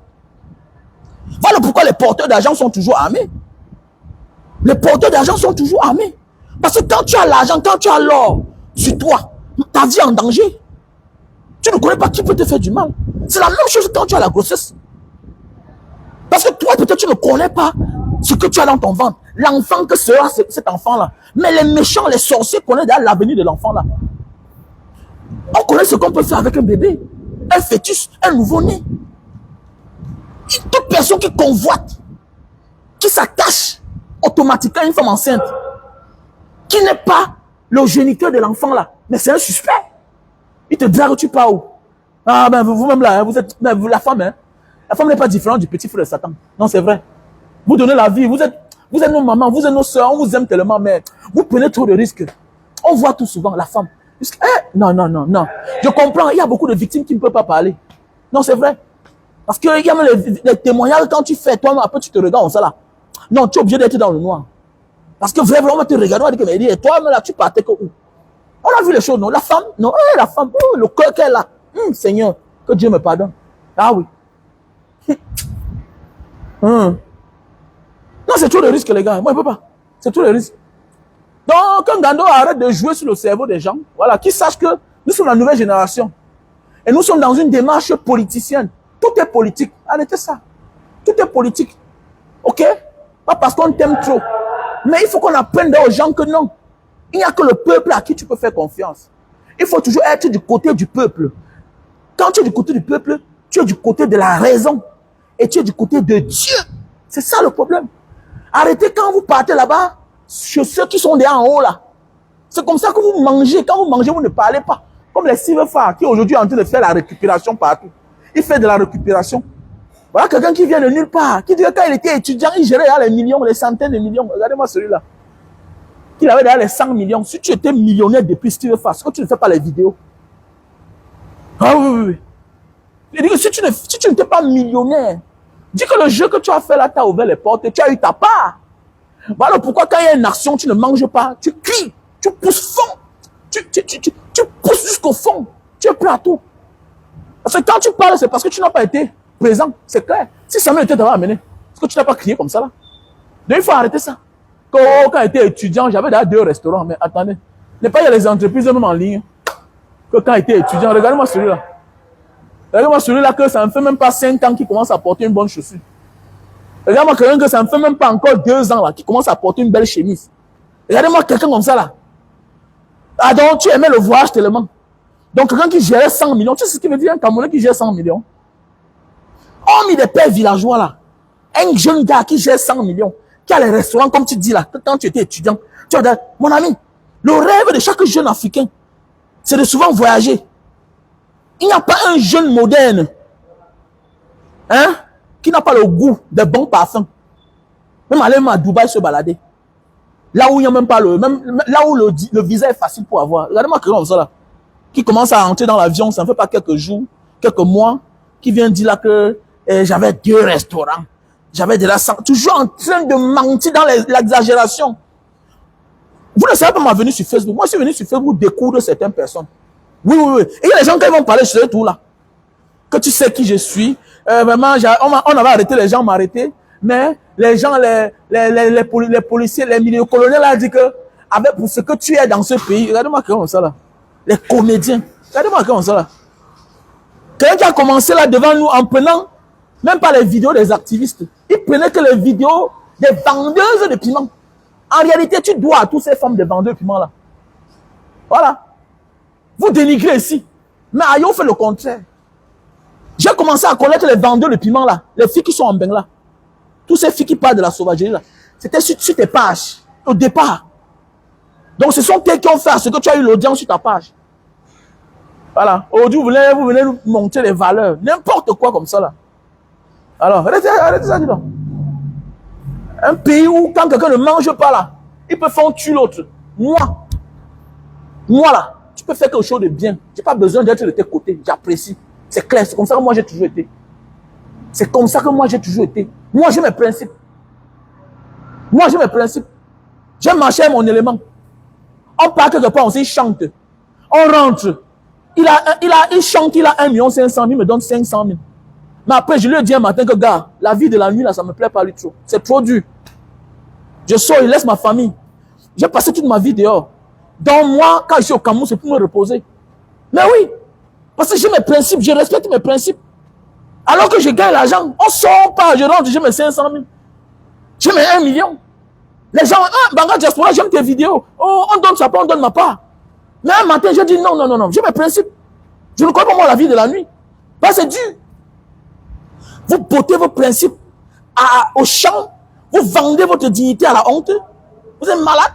Speaker 1: Voilà pourquoi les porteurs d'argent sont toujours armés. Les porteurs d'argent sont toujours armés. Parce que quand tu as l'argent, quand tu as l'or sur toi, ta vie est en danger. Tu ne connais pas qui peut te faire du mal. C'est la même chose quand tu as la grossesse. Parce que toi, peut-être tu ne connais pas ce que tu as dans ton ventre. L'enfant que sera cet enfant-là. Mais les méchants, les sorciers connaissent déjà l'avenir de l'enfant-là. On connaît ce qu'on peut faire avec un bébé. Un fœtus, un nouveau-né. Toute personne qui convoite, qui s'attache automatiquement à une femme enceinte, qui n'est pas le géniteur de l'enfant là, mais c'est un suspect. Il te drague, tu pars où? Ah ben vous-même là, vous êtes, ben, la femme, hein, la femme n'est pas différente du petit frère de Satan. Non, c'est vrai. Vous donnez la vie, vous êtes nos mamans, vous êtes nos soeurs, on vous aime tellement, mais vous prenez trop de risques. On voit tout souvent la femme. Non. Je comprends, il y a beaucoup de victimes qui ne peuvent pas parler. Non, c'est vrai. Parce qu'il y a même les témoignages, quand tu fais, toi, après tu te regardes, ça là. Non, tu es obligé d'être dans le noir. Parce que vraiment, on va te regarder, on va dire que, mais toi, là, tu partais que où? On a vu les choses, non? La femme, non, la femme, le cœur qu'elle a. Seigneur, que Dieu me pardonne. Ah oui. Non, c'est trop de risques, les gars. Moi, je ne peux pas. C'est trop de risques. Donc, quand Gando arrête de jouer sur le cerveau des gens, voilà, qu'ils sachent que nous sommes la nouvelle génération. Et nous sommes dans une démarche politicienne. Tout est politique. Arrêtez ça. Tout est politique. Ok? Pas parce qu'on t'aime trop. Mais il faut qu'on apprenne aux gens que non. Il n'y a que le peuple à qui tu peux faire confiance. Il faut toujours être du côté du peuple. Quand tu es du côté du peuple, tu es du côté de la raison. Et tu es du côté de Dieu. C'est ça le problème. Arrêtez quand vous partez là-bas, chez ceux qui sont derrière en haut là. C'est comme ça que vous mangez. Quand vous mangez, vous ne parlez pas. Comme les Silverfar qui aujourd'hui est en train de faire la récupération partout. Il fait de la récupération. Voilà quelqu'un qui vient de nulle part, qui dit que quand il était étudiant, il gérait les millions, les centaines de millions. Regardez-moi celui-là. Il avait déjà les 100 millions. Si tu étais millionnaire depuis Silverfar, est-ce que tu ne fais pas les vidéos? Ah oui. Il dit que si tu n'étais pas millionnaire, dis que le jeu que tu as fait là, tu as ouvert les portes et tu as eu ta part. Voilà pourquoi quand il y a une action, tu ne manges pas, tu cries, tu pousses fond. Tu pousses jusqu'au fond. Tu es prêt à tout. Parce que quand tu parles, c'est parce que tu n'as pas été présent. C'est clair. Si Samuel était d'avoir amené, est-ce que tu n'as pas crié comme ça là? Donc il faut arrêter ça. Quand j'étais étudiant, j'avais déjà 2 restaurants. Mais attendez, n'est pas il y a les entreprises même en ligne. Que quand j'étais étudiant, regardez-moi celui-là. Regardez-moi celui-là que ça ne fait même pas 5 ans qu'il commence à porter une bonne chaussure. Regardez-moi quelqu'un que ça ne fait même pas encore 2 ans là, qui commence à porter une belle chemise. Regardez-moi quelqu'un comme ça là. Ah donc tu aimais le voyage tellement. Donc quelqu'un qui gérait 100 millions, tu sais ce qui veut dire un Camerounais qui gère 100 millions? On mis des pères villageois là. Un jeune gars qui gère 100 millions, qui a les restaurants comme tu dis là, quand tu étais étudiant. Tu as dit, mon ami, le rêve de chaque jeune Africain, c'est de souvent voyager. Il n'y a pas un jeune moderne, hein, qui n'a pas le goût des bons parfums. Même aller à Dubaï se balader. Là où il n'y a même pas même là où le visa est facile pour avoir. Regardez-moi quelqu'un comme ça là, qui commence à entrer dans l'avion, ça ne fait pas quelques jours, quelques mois, qui vient dire là que j'avais 2 restaurants, j'avais déjà 100, toujours en train de mentir dans l'exagération. Vous ne savez pas ma venue sur Facebook. Moi, je suis venu sur Facebook découvrir certaines personnes. Oui, oui, oui. Et il y a des gens qui vont parler sur ce tout là. Que tu sais qui je suis. Vraiment, on avait arrêté, les gens m'ont arrêté. Mais les gens, les policiers, les milieux coloniels ont dit que, pour ce que tu es dans ce pays, regardez-moi comme ça là. Les comédiens, regardez-moi comme ça là. Quelqu'un qui a commencé là devant nous en prenant même pas les vidéos des activistes. Il prenait que les vidéos des vendeuses de piments. En réalité, tu dois à toutes ces femmes de vendeurs de piments là. Voilà. Vous dénigrez ici. Mais Ayo fait le contraire. J'ai commencé à connaître les vendeurs de piments là. Les filles qui sont en Bengla. Tous ces filles qui parlent de la sauvagerie là. C'était sur tes pages. Au départ. Donc ce sont elles qui ont fait à ce que tu as eu l'audience sur ta page. Voilà. Aujourd'hui, vous venez nous monter les valeurs. N'importe quoi comme ça là. Alors, arrêtez ça, dis donc. Un pays où quand quelqu'un ne mange pas là, il peut faire tuer l'autre. Moi là, tu peux faire quelque chose de bien. J'ai pas besoin d'être de tes côtés. J'apprécie. C'est clair, c'est comme ça que moi j'ai toujours été. C'est comme ça que moi j'ai toujours été. Moi j'ai mes principes. Moi j'ai mes principes. J'ai marché à mon élément. On part quelque part, on s'y chante. On rentre. Il chante, il a 1 500 000, il me donne 500 000. Mais après, je lui ai dit un matin que, gars, la vie de la nuit, là, ça me plaît pas du tout. C'est trop dur. Je sors, il laisse ma famille. J'ai passé toute ma vie dehors. Donc moi, quand je suis au Cameroun, c'est pour me reposer. Mais oui, parce que j'ai mes principes, je respecte mes principes. Alors que je gagne l'argent, on sort pas, je rentre, j'ai mes 500 000. J'ai mes 1 million. Les gens, Banga Diaspora, j'aime tes vidéos. Oh, on donne sa part, on donne ma part. Mais un matin, je dis non, non, non, non, j'ai mes principes. Je ne connais pas moi la vie de la nuit. Bah, c'est dur. Vous portez vos principes au champ, vous vendez votre dignité à la honte. Vous êtes malade.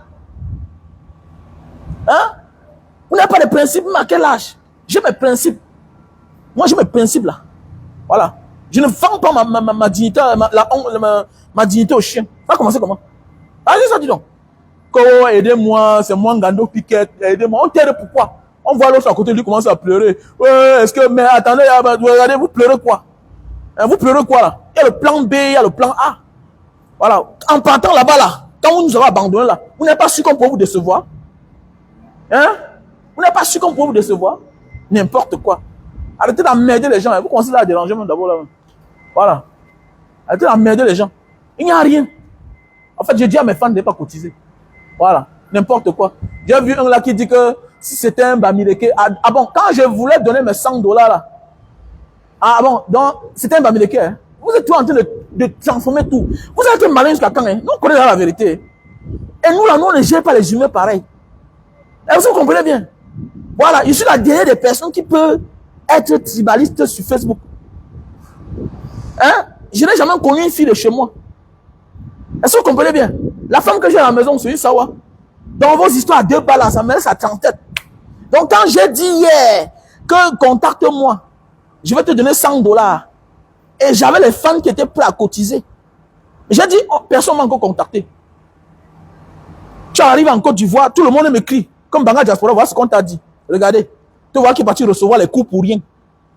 Speaker 1: Hein? Vous n'avez pas de principes, mais à quel âge? J'ai mes principes. Moi, j'ai mes principes là. Voilà. Je ne vends pas ma dignité, ma dignité au chien. Ça va commencer comment? Allez, ça dis donc. Oh, aidez-moi, c'est moi Ngando Piquet, aidez-moi. On t'aide pourquoi? On voit l'autre à côté de lui commencer à pleurer. Ouais, est-ce que, mais attendez, regardez, vous pleurez quoi? Vous pleurez quoi là? Il y a le plan B, il y a le plan A. Voilà. En partant là-bas là, quand vous nous avez abandonnés là, vous n'avez pas su qu'on peut vous décevoir? Hein? Vous n'avez pas su qu'on peut vous décevoir? N'importe quoi. Arrêtez d'emmerder les gens. Vous commencez à déranger même d'abord là. Voilà. Arrêtez d'emmerder les gens. Il n'y a rien. En fait, j'ai dit à mes fans de ne pas cotiser. Voilà. N'importe quoi. J'ai vu un là qui dit que si c'était un Bamileke. Ah bon, quand je voulais donner mes $100 là. Ah bon, donc c'était un Bamileke. Hein? Vous êtes tout en train de transformer tout. Vous êtes malin jusqu'à quand? Hein? Nous on connaît la vérité. Et nous là, nous on ne gère pas les humains pareil. Et vous comprenez bien? Voilà, je suis la dernière des personnes qui peut être tribaliste sur Facebook. Hein? Je n'ai jamais connu une fille de chez moi. Est-ce que vous comprenez bien? La femme que j'ai à la maison, c'est une Sawa. Dans vos histoires à 2 balles, là, ça me laisse à 30 têtes. Donc quand j'ai dit hier que contacte-moi, je vais te donner $100. Et j'avais les fans qui étaient prêts à cotiser. J'ai dit, oh, personne ne m'a encore contacté. Tu arrives en Côte d'Ivoire, tout le monde m'écrit. Comme Banga Diaspora, voilà ce qu'on t'a dit. Regardez, tu vois qu'il est parti recevoir les coups pour rien.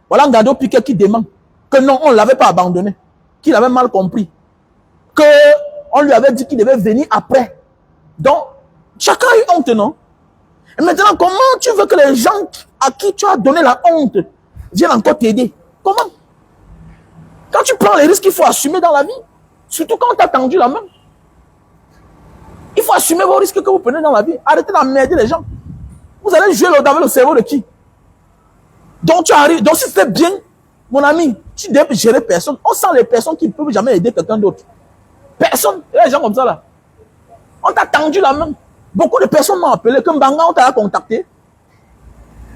Speaker 1: Voilà un Ngando Piquet qui demande que non, on ne l'avait pas abandonné. Qu'il avait mal compris. On lui avait dit qu'il devait venir après. Donc, chacun a eu honte, non? Et maintenant, comment tu veux que les gens à qui tu as donné la honte viennent encore t'aider? Comment? Quand tu prends les risques, il faut assumer dans la vie. Surtout quand on t'a tendu la main. Il faut assumer vos risques que vous prenez dans la vie. Arrêtez d'emmerder les gens. Vous allez jouer avec le cerveau de qui? Donc tu arrives. Donc si c'était bien, mon ami, tu devais gérer personne. On sent les personnes qui ne peuvent jamais aider quelqu'un d'autre. Personne. Il y a des gens comme ça là. On t'a tendu la main. Beaucoup de personnes m'ont appelé. Comme Banga, on t'a contacté.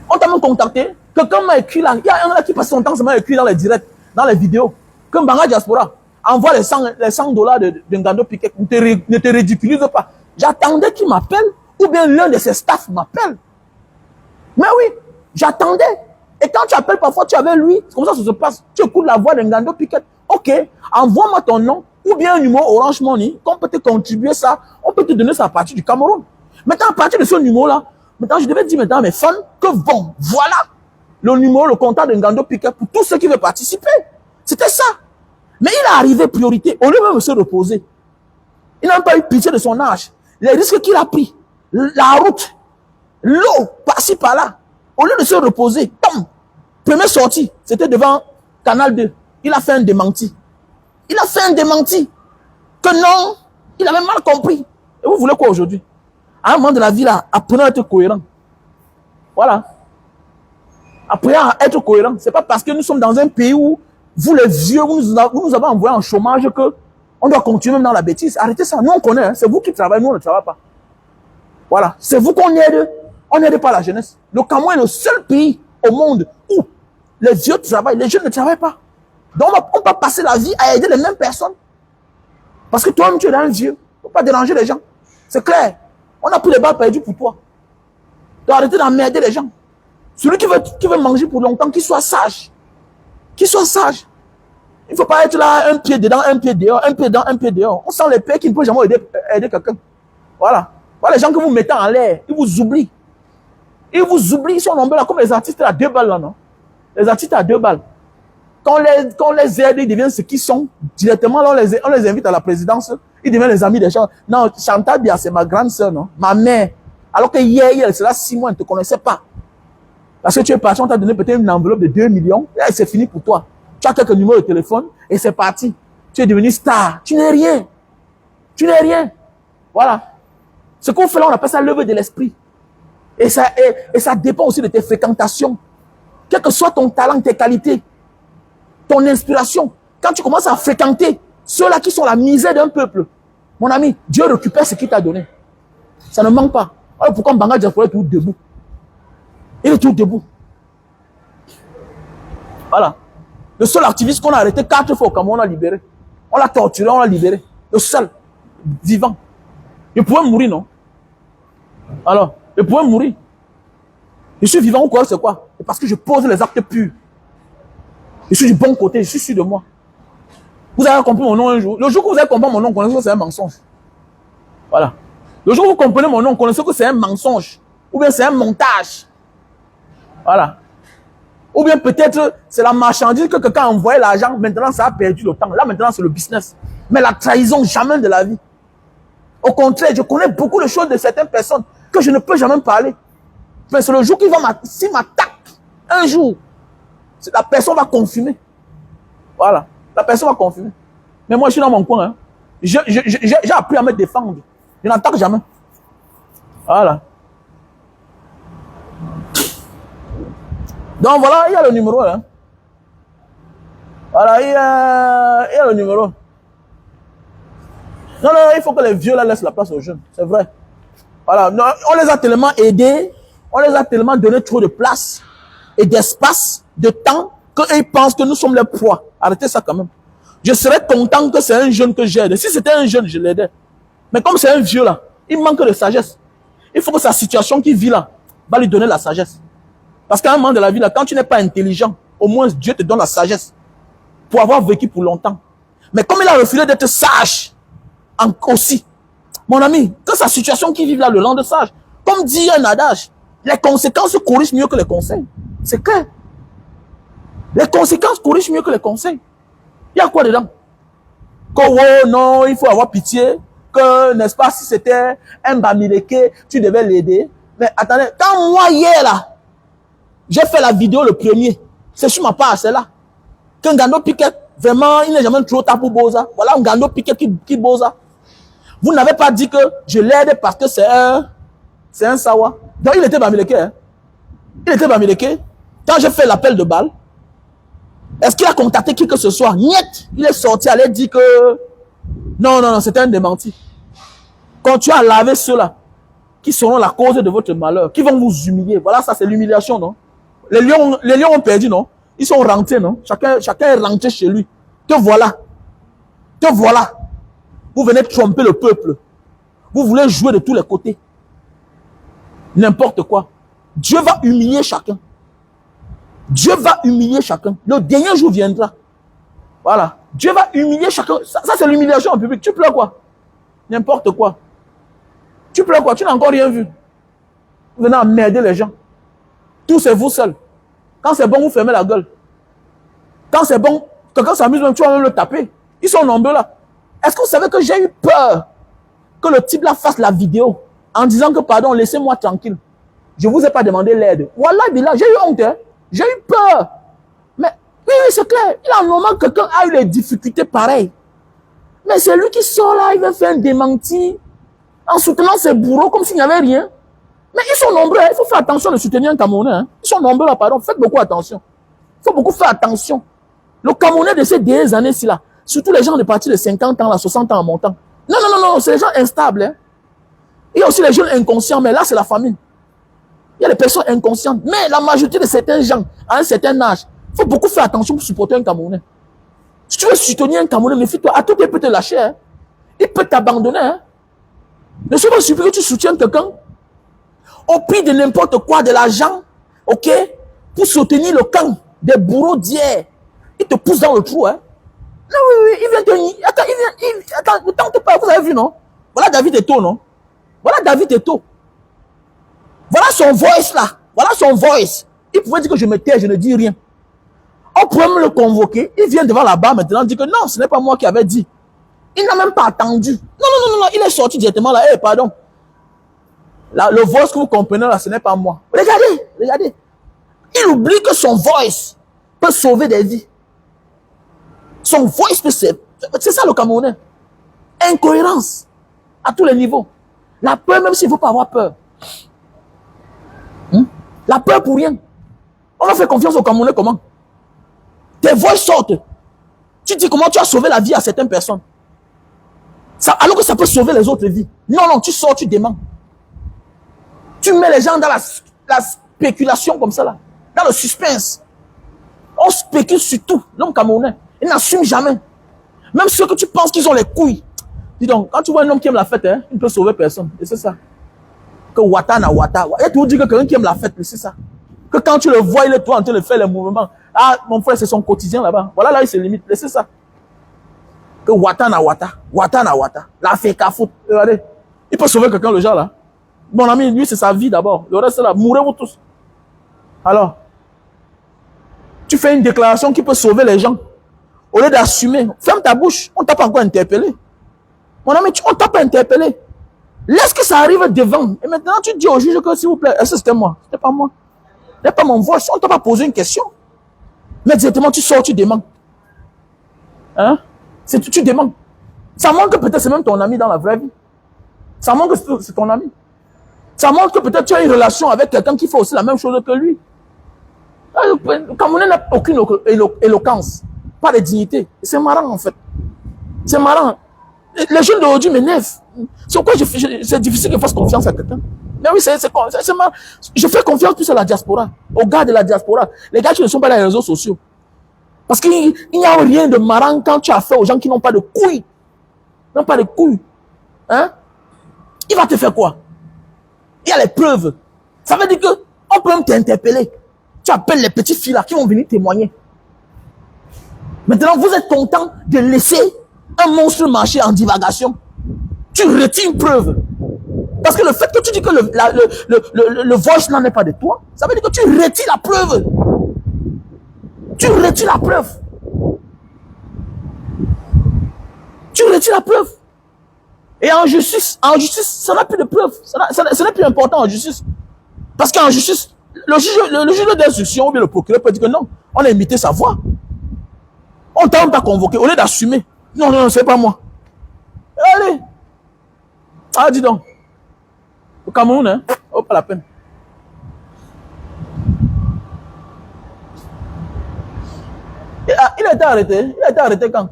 Speaker 1: On t'a même contacté. Quelqu'un m'a écrit là. Il y a un là qui passe son temps, ça m'a écrit dans les directs, dans les vidéos. Comme Banga Diaspora. Envoie les $100 de Ngando Piquet. Ne te ridiculise pas. J'attendais qu'il m'appelle. Ou bien l'un de ses staffs m'appelle. Mais oui, j'attendais. Et quand tu appelles parfois, tu es avec lui. C'est comme ça que ça se passe. Tu écoutes la voix de Ngando Piquet. Ok, envoie-moi ton nom. ou bien un numéro Orange Money, qu'on peut te contribuer ça, on peut te donner ça à partir du Cameroun. Maintenant, à partir de ce numéro-là, maintenant, je devais dire maintenant à mes fans que bon, voilà le numéro, le contact de Ngando Piquet pour tous ceux qui veulent participer. C'était ça. Mais il est arrivé priorité, au lieu même de se reposer. Il n'a même pas eu pitié de son âge. Les risques qu'il a pris, la route, l'eau, par-ci, par-là, au lieu de se reposer, tom, première sortie, c'était devant Canal 2. Il a fait un démenti. Il a fait un démenti. Que non, il avait mal compris. Et vous voulez quoi aujourd'hui? À un moment de la vie, là, apprenez à être cohérent. Voilà. Apprenez à être cohérent. C'est pas parce que nous sommes dans un pays où vous les vieux, vous nous avez envoyé en chômage que on doit continuer même dans la bêtise. Arrêtez ça. Nous, on connaît. Hein. C'est vous qui travaillez, nous, on ne travaille pas. Voilà. C'est vous qu'on aide. On n'aide pas la jeunesse. Le Cameroun est le seul pays au monde où les vieux travaillent, les jeunes ne travaillent pas. Donc, on va passer la vie à aider les mêmes personnes. Parce que toi-même, tu es un vieux. Il ne faut pas déranger les gens. C'est clair. On a pris les balles perdues pour toi. Tu dois arrêter d'emmerder les gens. Celui qui veut manger pour longtemps, qu'il soit sage. Qu'il soit sage. Il ne faut pas être là, un pied dedans, un pied dehors, un pied dedans, un pied dehors. On sent les pays qui ne peuvent jamais aider quelqu'un. Voilà. Voilà les gens que vous mettez en l'air. Ils vous oublient. Ils vous oublient. Ils sont nombreux là, comme les artistes à 2 balles là, non? Les artistes à 2 balles. Quand on les aide, ils deviennent ce qu'ils sont. Directement, là, on les invite à la présidence. Ils deviennent les amis des gens. Non, Chantal Bia, c'est ma grande sœur, non? Ma mère. Alors que hier, c'est là 6 mois, elle ne te connaissait pas. Parce que tu es parti, on t'a donné peut-être une enveloppe de 2 millions. Et c'est fini pour toi. Tu as quelques numéros de téléphone et c'est parti. Tu es devenu star. Tu n'es rien. Tu n'es rien. Voilà. Ce qu'on fait là, on appelle ça lever de l'esprit. Et ça dépend aussi de tes fréquentations. Quel que soit ton talent, tes qualités, ton inspiration. Quand tu commences à fréquenter ceux-là qui sont la misère d'un peuple, mon ami, Dieu récupère ce qu'il t'a donné. Ça ne manque pas. Alors pourquoi Mbanga Diaspora est tout debout? Il est tout debout. Voilà. Le seul activiste qu'on a arrêté 4 fois au Cameroun, on l'a libéré. On l'a torturé, on l'a libéré. Le seul. Vivant. Il pouvait mourir, non? Alors, il pouvait mourir. Je suis vivant ou quoi? C'est quoi? C'est parce que je pose les actes purs. Je suis du bon côté, je suis sûr de moi. Vous avez compris mon nom un jour. Le jour que vous avez compris mon nom, vous connaissez que c'est un mensonge. Voilà. Le jour où vous comprenez mon nom, vous connaissez que c'est un mensonge. Ou bien c'est un montage. Voilà. Ou bien peut-être c'est la marchandise que quelqu'un a envoyé l'argent. Maintenant, ça a perdu le temps. Là, maintenant, c'est le business. Mais la trahison, jamais de la vie. Au contraire, je connais beaucoup de choses de certaines personnes que je ne peux jamais parler. Mais c'est le jour qu'il va m'attaquer. Un jour, la personne va confirmer. Voilà. La personne va confirmer. Mais moi, je suis dans mon coin. Hein. J'ai appris à me défendre. Je n'attaque jamais. Voilà. Donc voilà, il y a le numéro. Hein. Voilà, il y a le numéro. Non, il faut que les vieux là laissent la place aux jeunes. C'est vrai. Voilà. Non, on les a tellement aidés, on les a tellement donné trop de place et d'espace, de temps, qu'ils pensent que nous sommes les proies. Arrêtez ça quand même. Je serais content que c'est un jeune que j'aide. Si c'était un jeune, je l'aidais. Mais comme c'est un vieux là, il manque de sagesse. Il faut que sa situation qu'il vit là va lui donner la sagesse. Parce qu'à un moment de la vie là, quand tu n'es pas intelligent, au moins Dieu te donne la sagesse pour avoir vécu pour longtemps. Mais comme il a refusé d'être sage, aussi, mon ami, que sa situation qu'il vit là le rende sage. Comme dit un adage, les conséquences corrigent mieux que les conseils. C'est clair. Les conséquences corrigent mieux que les conseils. Il y a quoi dedans? Que oh non, il faut avoir pitié. Que, n'est-ce pas, si c'était un Bamileke, tu devais l'aider. Mais attendez, quand moi hier là, j'ai fait la vidéo le premier, c'est sur ma page, c'est là. Qu'un Ngando Piquet, vraiment, il n'est jamais trop tard pour Boza. Voilà un Ngando Piquet qui Boza. Vous n'avez pas dit que je l'aide parce que c'est un Sawa. Donc il était Bamileke. Hein? Il était Bamileke. Quand j'ai fait l'appel de balle, est-ce qu'il a contacté qui que ce soit? Niet. Il est sorti, allait dire que non, c'était un démenti. Continuez à laver ceux-là qui seront la cause de votre malheur, qui vont vous humilier. Voilà, ça c'est l'humiliation, non? Les lions ont perdu, non? Ils sont rentrés, non? Chacun est rentré chez lui. Te voilà. Te voilà. Vous venez tromper le peuple. Vous voulez jouer de tous les côtés. N'importe quoi. Dieu va humilier chacun. Dieu va humilier chacun. Le dernier jour viendra. Voilà. Dieu va humilier chacun. Ça c'est l'humiliation en public. Tu pleures quoi? N'importe quoi. Tu pleures quoi? Tu n'as encore rien vu. Vous venez emmerder les gens. Tout c'est vous seul. Quand c'est bon, vous fermez la gueule. Quand c'est bon, quelqu'un s'amuse même, tu vas même le taper. Ils sont nombreux là. Est-ce que vous savez que j'ai eu peur que le type là fasse la vidéo en disant que pardon, laissez-moi tranquille. Je ne vous ai pas demandé l'aide. Voilà, j'ai eu honte. Hein? J'ai eu peur. Mais oui, c'est clair. Il est normal que quelqu'un a eu des difficultés pareilles. Mais c'est lui qui sort là, il va faire un démenti en soutenant ses bourreaux comme s'il n'y avait rien. Mais ils sont nombreux. Hein? Il faut faire attention de soutenir un Camerounais. Hein? Ils sont nombreux là, pardon. Faites beaucoup attention. Il faut beaucoup faire attention. Le Camerounais de ces dernières années-ci là, surtout les gens de partir de 50 ans, là, 60 ans en montant. Non, non, non, non, c'est les gens instables. Hein? Il y a aussi les jeunes inconscients, mais là, c'est la famille. Il y a des personnes inconscientes. Mais la majorité de certains gens, à un certain âge, il faut beaucoup faire attention pour supporter un Camerounais. Si tu veux soutenir un Camerounais, méfie-toi. À tout, il peut te lâcher. Hein? Il peut t'abandonner. Hein? Ne sois pas surpris que tu soutiennes quelqu'un au prix de n'importe quoi, de l'argent, ok, pour soutenir le camp des bourreaux d'hier. Il te pousse dans le trou. Hein? Non, oui, oui, il vient te... Attends, ne tente pas, vous avez vu, non? Voilà David Eto'o, non? Voilà David Eto'o. Voilà son voice là. Voilà son voice. Il pouvait dire que je me tais, je ne dis rien. On pourrait me le convoquer. Il vient devant la barre maintenant, dit que non, ce n'est pas moi qui avais dit. Il n'a même pas attendu. Non, non, non, non, il est sorti directement là. Eh, pardon. Là, le voice que vous comprenez là, ce n'est pas moi. Regardez, regardez. Il oublie que son voice peut sauver des vies. Son voice peut sauver. C'est ça le Camerounais. Incohérence. À tous les niveaux. La peur, même s'il ne faut pas avoir peur. La peur pour rien. On a fait confiance au Camerounais comment? Tes voix sortent. Tu dis comment tu as sauvé la vie à certaines personnes. Ça, alors que ça peut sauver les autres vies. Non, non, tu sors, tu demandes. Tu mets les gens dans la spéculation comme ça là. Dans le suspense. On spécule sur tout. L'homme camerounais, il n'assume jamais. Même ceux que tu penses qu'ils ont les couilles. Dis donc, quand tu vois un homme qui aime la fête, hein, il ne peut sauver personne. Et c'est ça. Que Wata na Wata. Et tu dis que quelqu'un qui aime la fête, c'est ça. Que quand tu le vois, il est toi en train de faire les mouvements. Ah, mon frère, c'est son quotidien là-bas. Voilà, là, il se limite. C'est ça. Que Wata na Wata. Wata na Wata. La fait qu'à foutre. Regardez. Il peut sauver quelqu'un, le genre là. Mon ami, lui, c'est sa vie d'abord. Le reste là, mourrez-vous tous. Alors, tu fais une déclaration qui peut sauver les gens. Au lieu d'assumer, ferme ta bouche. On t'a pas encore interpellé. Mon ami, on t'a pas interpellé. Laisse que ça arrive devant. Et maintenant, tu dis au juge que s'il vous plaît, est-ce que c'était moi? C'était pas moi. Ce n'est pas mon voice. On ne t'a pas posé une question. Mais directement, tu sors, tu demandes. Hein? Tu demandes. Ça montre que peut-être c'est même ton ami dans la vraie vie. Ça montre que c'est ton ami. Ça montre que peut-être tu as une relation avec quelqu'un qui fait aussi la même chose que lui. Le Camerounais n'a aucune éloquence. Pas de dignité. C'est marrant en fait. C'est marrant. Les jeunes d'aujourd'hui m'énervent. C'est pourquoi c'est difficile que je fasse confiance à quelqu'un. Mais oui, c'est marrant. Je fais confiance plus à la diaspora, aux gars de la diaspora. Les gars qui ne sont pas dans les réseaux sociaux. Parce qu'il n'y a rien de marrant quand tu as affaire aux gens qui n'ont pas de couilles. N'ont pas de couilles. Hein? Il va te faire quoi? Il y a les preuves. Ça veut dire qu'on peut même t'interpeller. Tu appelles les petits filles là qui vont venir témoigner. Maintenant, vous êtes content de laisser un monstre marcher en divagation. Tu retires une preuve. Parce que le fait que tu dis que le voice n'en est pas de toi, ça veut dire que tu retires la preuve. Tu retires la preuve. Tu retires la preuve. Et en justice, ça n'a plus de preuve. Ce n'est plus important en justice. Parce qu'en justice, le juge d'instruction ou bien le procureur peut dire que non, on a imité sa voix. On t'a même pas convoqué. Au lieu d'assumer. Non, non, non, c'est pas moi. Allez. Ah, dis donc. Au Cameroun, hein. Oh, pas la peine. Il a été arrêté. Il a été arrêté quand?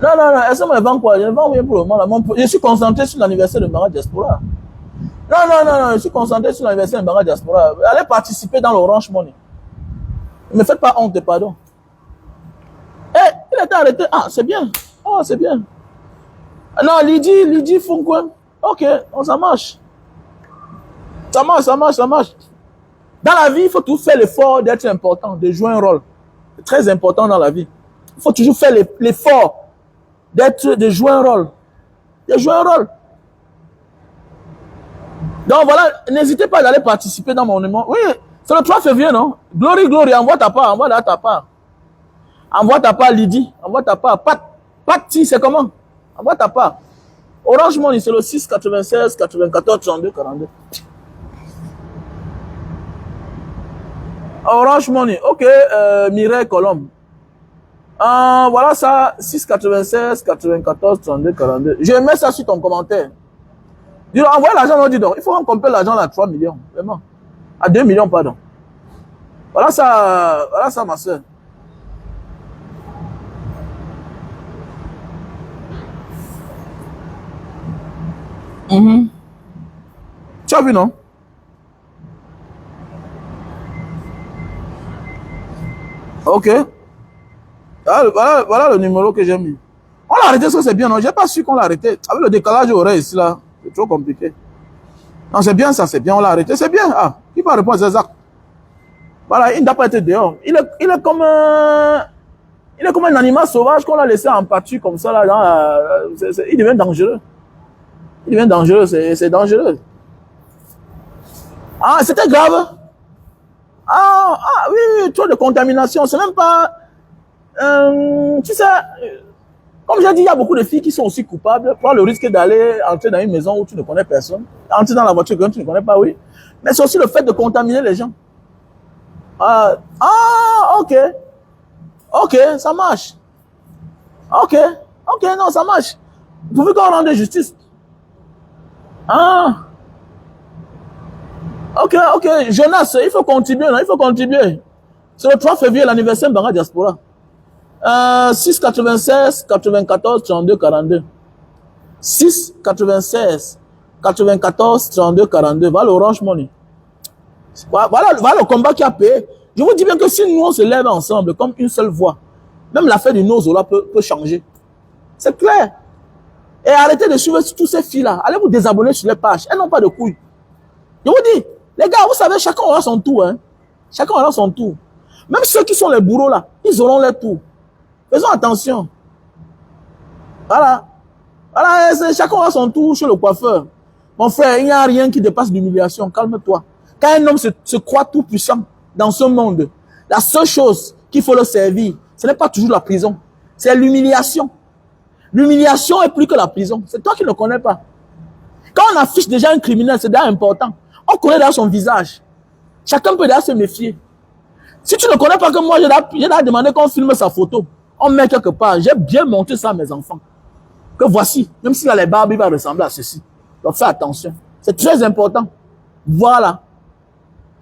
Speaker 1: Non, non, non. Est-ce que me vend quoi? Je ne vends rien pour le moment. Là. Je suis concentré sur l'anniversaire de Mara Diaspora. Non, non, non, non. Je suis concentré sur l'anniversaire de Mara Diaspora. Allez participer dans l'Orange Money. Ne me faites pas honte, pardon. Eh, il a été arrêté. Ah, c'est bien. Oh, c'est bien. Non, Lydie Funkwem. Ok, on ça marche. Ça marche, ça marche, ça marche. Dans la vie, il faut toujours faire l'effort d'être important, de jouer un rôle. C'est très important dans la vie. Il faut toujours faire l'effort de jouer un rôle. De jouer un rôle. Donc voilà, n'hésitez pas d'aller participer dans mon numéro. Oui, c'est le 3 février, non? Glory, glory, envoie ta part, envoie là ta part. Envoie ta part, Lydie. Envoie ta part. Patti, c'est comment? Envoie ta part. Orange Money, c'est le 6 96 94 32 42. Orange Money, ok, Mireille Colombe. Voilà ça, 6 96 94 32 42. Je mets ça sur ton commentaire. Dis envoie l'argent, non, dis donc. Il faut qu'on complète l'argent à 3 millions, vraiment. À 2 millions, pardon. Voilà ça, ma soeur. Tu as vu, non? Ok. Voilà le numéro que j'ai mis. On l'a arrêté, ça c'est bien, non? J'ai pas su qu'on l'a arrêté. Avec le décalage horaire ici, là, c'est trop compliqué. Non, c'est bien ça, c'est bien, on l'a arrêté, c'est bien. Ah, qui va répondre à ces actes? Voilà, il n'a pas été dehors. Il est comme un animal sauvage qu'on a laissé en pâture comme ça, là. Il devient dangereux. Il devient dangereux, c'est dangereux. Ah, c'était grave. Oui, trop de contamination. C'est même pas... tu sais, comme j'ai dit, il y a beaucoup de filles qui sont aussi coupables. Prends le risque d'aller entrer dans une maison où tu ne connais personne. Entrer dans la voiture que tu ne connais pas, oui. Mais c'est aussi le fait de contaminer les gens. Ok. Ok, ça marche. Ok, non, ça marche. Vous pouvez qu'on rende justice. Ok, Jonas, il faut contribuer, non? Il faut contribuer. C'est le 3 février, l'anniversaire de Banga Diaspora. 6 96 94 32 42. 6 96 94 32 42. Voilà l'Orange Money. Voilà le combat qui a payé. Je vous dis bien que si nous on se lève ensemble comme une seule voix, même l'affaire du Nozola peut changer. C'est clair. Et arrêtez de suivre tous ces filles-là. Allez vous désabonner sur les pages. Elles n'ont pas de couilles. Je vous dis, les gars, vous savez, chacun aura son tour. Hein. Chacun aura son tour. Même ceux qui sont les bourreaux là, ils auront leur tour. Faisons attention. Voilà. Chacun aura son tour chez le coiffeur. Mon frère, il n'y a rien qui dépasse l'humiliation. Calme-toi. Quand un homme se croit tout puissant dans ce monde, la seule chose qu'il faut le servir, ce n'est pas toujours la prison. C'est l'humiliation. L'humiliation est plus que la prison. C'est toi qui ne le connais pas. Quand on affiche déjà un criminel, c'est déjà important. On connaît déjà son visage. Chacun peut déjà se méfier. Si tu ne connais pas que moi, j'ai déjà demandé qu'on filme sa photo. On met quelque part. J'ai bien montré ça à mes enfants. Que voici, même s'il a les barbes, il va ressembler à ceci. Donc fais attention. C'est très important. Voilà.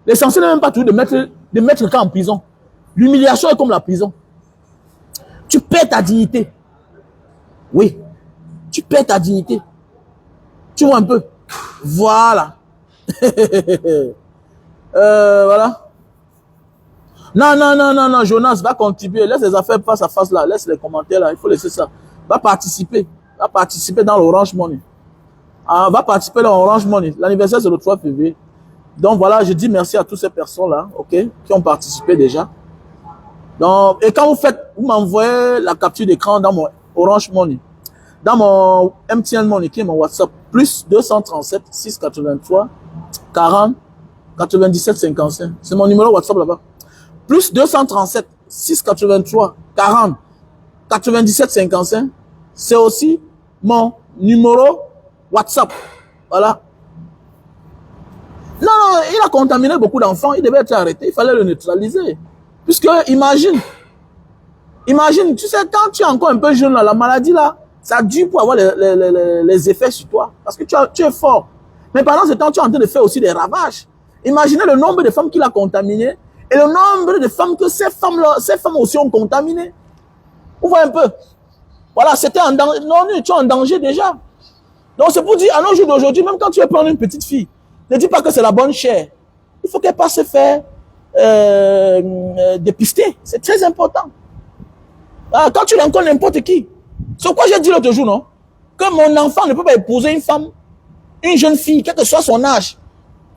Speaker 1: L'essentiel n'est même pas toujours de mettre quelqu'un en prison. L'humiliation est comme la prison. Tu perds ta dignité. Oui. Tu perds ta dignité. Tu vois un peu. Voilà. Voilà. Non, Jonas, va contribuer. Laisse les affaires face à face là. Laisse les commentaires là. Il faut laisser ça. Va participer. Va participer dans l'Orange Money. Va participer dans l'Orange Money. L'anniversaire, c'est le 3 février. Donc voilà, je dis merci à toutes ces personnes-là, ok, qui ont participé déjà. Donc, et quand vous m'envoyez la capture d'écran dans mon Orange Money, dans mon MTN Money, qui est mon WhatsApp, plus 237 683 40 97 55. C'est mon numéro WhatsApp là-bas. Plus 237 683 40 97 55. C'est aussi mon numéro WhatsApp. Voilà. Non, il a contaminé beaucoup d'enfants. Il devait être arrêté. Il fallait le neutraliser. Puisque, imagine, tu sais, quand tu es encore un peu jeune, là, la maladie, là, ça dure pour avoir les effets sur toi. Parce que tu es fort. Mais pendant ce temps, tu es en train de faire aussi des ravages. Imaginez le nombre de femmes qu'il a contaminées et le nombre de femmes que ces femmes aussi ont contaminées. Vous voyez un peu. Voilà, c'était en danger. Non, tu es en danger déjà. Donc, c'est pour dire, à nos jours d'aujourd'hui, même quand tu veux prendre une petite fille, ne dis pas que c'est la bonne chair. Il faut qu'elle passe se faire dépister. C'est très important. Quand tu rencontres n'importe qui. C'est quoi j'ai dit l'autre jour, non? Que mon enfant ne peut pas épouser une femme, une jeune fille, quel que soit son âge.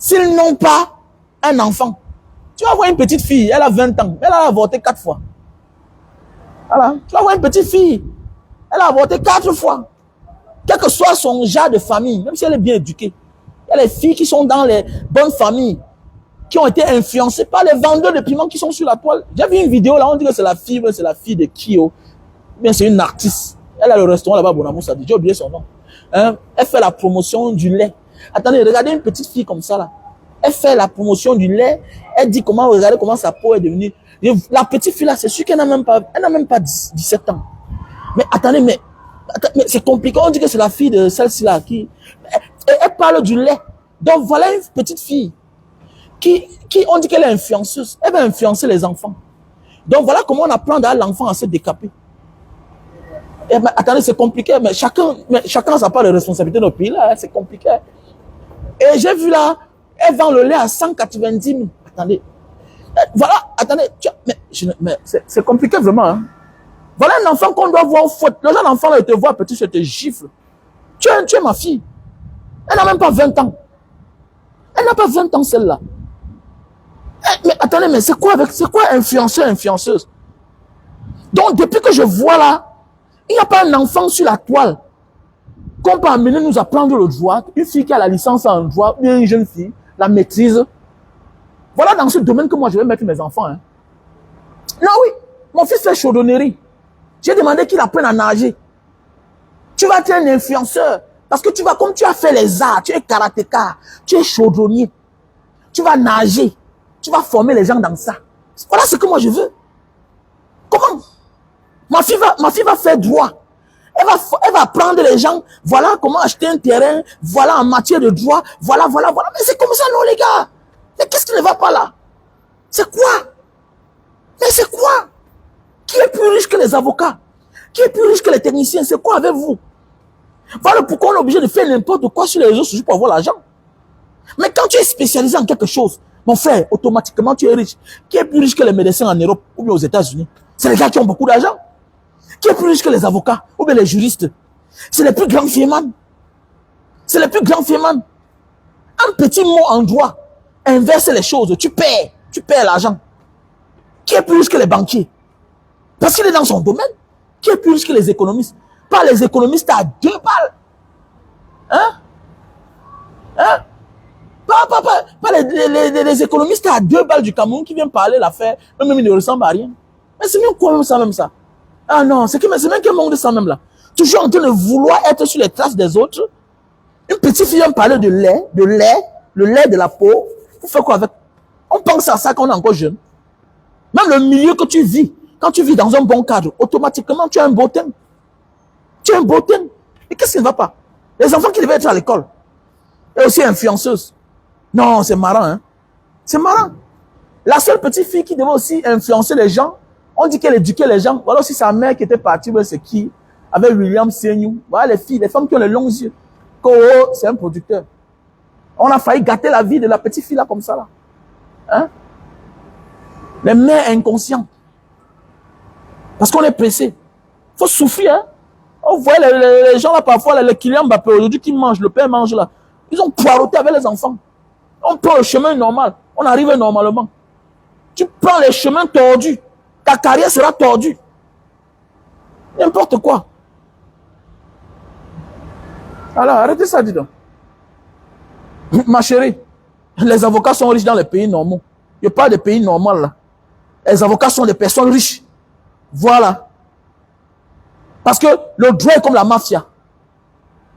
Speaker 1: S'ils n'ont pas un enfant, tu vas voir une petite fille, elle a 20 ans, elle a avorté 4 fois. Voilà. Tu vas voir une petite fille, elle a avorté 4 fois. Quel que soit son genre de famille, même si elle est bien éduquée. Il y a les filles qui sont dans les bonnes familles, qui ont été influencées par les vendeurs de piments qui sont sur la toile. J'ai vu une vidéo là, on dit que c'est la fille de Kyo. Bien, c'est une artiste. Elle a le restaurant là-bas, Bonamou, ça dit, j'ai oublié son nom. Hein? Elle fait la promotion du lait. Attendez, regardez une petite fille comme ça là. Elle fait la promotion du lait. Elle dit comment, regardez comment sa peau est devenue. La petite fille là, c'est sûr qu'elle n'a même pas 17 ans. Mais attendez, mais c'est compliqué. On dit que c'est la fille de celle-ci là qui. Elle parle du lait. Donc voilà une petite fille qui on dit qu'elle est influenceuse. Elle va influencer les enfants. Donc voilà comment on apprend à l'enfant à se décaper. Et, mais, attendez, c'est compliqué, mais chacun a sa part de responsabilité dans le pays là, c'est compliqué. Et j'ai vu là, elle vend le lait à 190 000. Attendez. Voilà, attendez, mais c'est compliqué vraiment. Hein. Voilà un enfant qu'on doit voir faute. Le jeune enfant là, il te voit petit, je te gifle. Tu es ma fille. Elle n'a même pas 20 ans. Elle n'a pas 20 ans celle-là. Mais attendez, mais c'est quoi influenceur, influenceuse? Donc depuis que je vois là, il n'y a pas un enfant sur la toile qu'on peut amener nous apprendre le droit, une fille qui a la licence en droit, ou une jeune fille, la maîtrise. Voilà dans ce domaine que moi je vais mettre mes enfants. Hein. Non, oui, mon fils fait chaudronnerie. J'ai demandé qu'il apprenne à nager. Tu vas être un influenceur. Parce que tu vas, comme tu as fait les arts, tu es karatéka, tu es chaudronnier. Tu vas nager. Tu vas former les gens dans ça. Voilà ce que moi je veux. Comment? Ma fille va faire droit. Elle va prendre les gens. Voilà comment acheter un terrain. Voilà en matière de droit. Voilà. Mais c'est comme ça, non, les gars. Mais qu'est-ce qui ne va pas là? C'est quoi? Mais c'est quoi? Qui est plus riche que les avocats? Qui est plus riche que les techniciens? C'est quoi avec vous? Voilà pourquoi on est obligé de faire n'importe quoi sur les réseaux sociaux pour avoir l'argent. Mais quand tu es spécialisé en quelque chose, mon frère, automatiquement tu es riche. Qui est plus riche que les médecins en Europe ou bien aux États-Unis? C'est les gars qui ont beaucoup d'argent. Qui est plus riche que les avocats ou bien les juristes? C'est les plus grands firman. C'est les plus grands firman. Un petit mot en droit inverse les choses. Tu perds l'argent. Qui est plus riche que les banquiers? Parce qu'il est dans son domaine. Qui est plus riche que les économistes? Pas les économistes à 2 balles. Hein? Hein? Pas les économistes à 2 balles du Cameroun qui viennent parler l'affaire, même ils ne ressemblent à rien. Mais c'est même quoi même ça? Ah non, c'est même qu'un manque de ça même là. Toujours en train de vouloir être sur les traces des autres. Une petite fille vient parler de lait, le lait de la peau. Vous faites quoi avec? On pense à ça quand on est encore jeune. Même le milieu que tu vis, quand tu vis dans un bon cadre, automatiquement tu as un beau thème. Tu as un beau thème. Et qu'est-ce qui ne va pas? Les enfants qui devaient être à l'école. Et aussi influenceuse. Non, c'est marrant, hein. C'est marrant. La seule petite fille qui devait aussi influencer les gens, on dit qu'elle éduquait les gens. Voilà aussi sa mère qui était partie, c'est qui? Avec William Seignou. Voilà les filles, les femmes qui ont les longs yeux. Koro, c'est un producteur. On a failli gâter la vie de la petite fille là, comme ça là. Hein? Les mères inconscientes. Parce qu'on est pressé. Il faut souffrir, hein. On voit les gens là, parfois, les clients Mbappé, aujourd'hui, qui mangent, le père mange là. Ils ont poireauté avec les enfants. On prend le chemin normal. On arrive normalement. Tu prends les chemins tordus. Ta carrière sera tordue. N'importe quoi. Alors, arrêtez ça, dis donc. Ma chérie, les avocats sont riches dans les pays normaux. Il n'y a pas de pays normal là. Les avocats sont des personnes riches. Voilà. Parce que le droit est comme la mafia.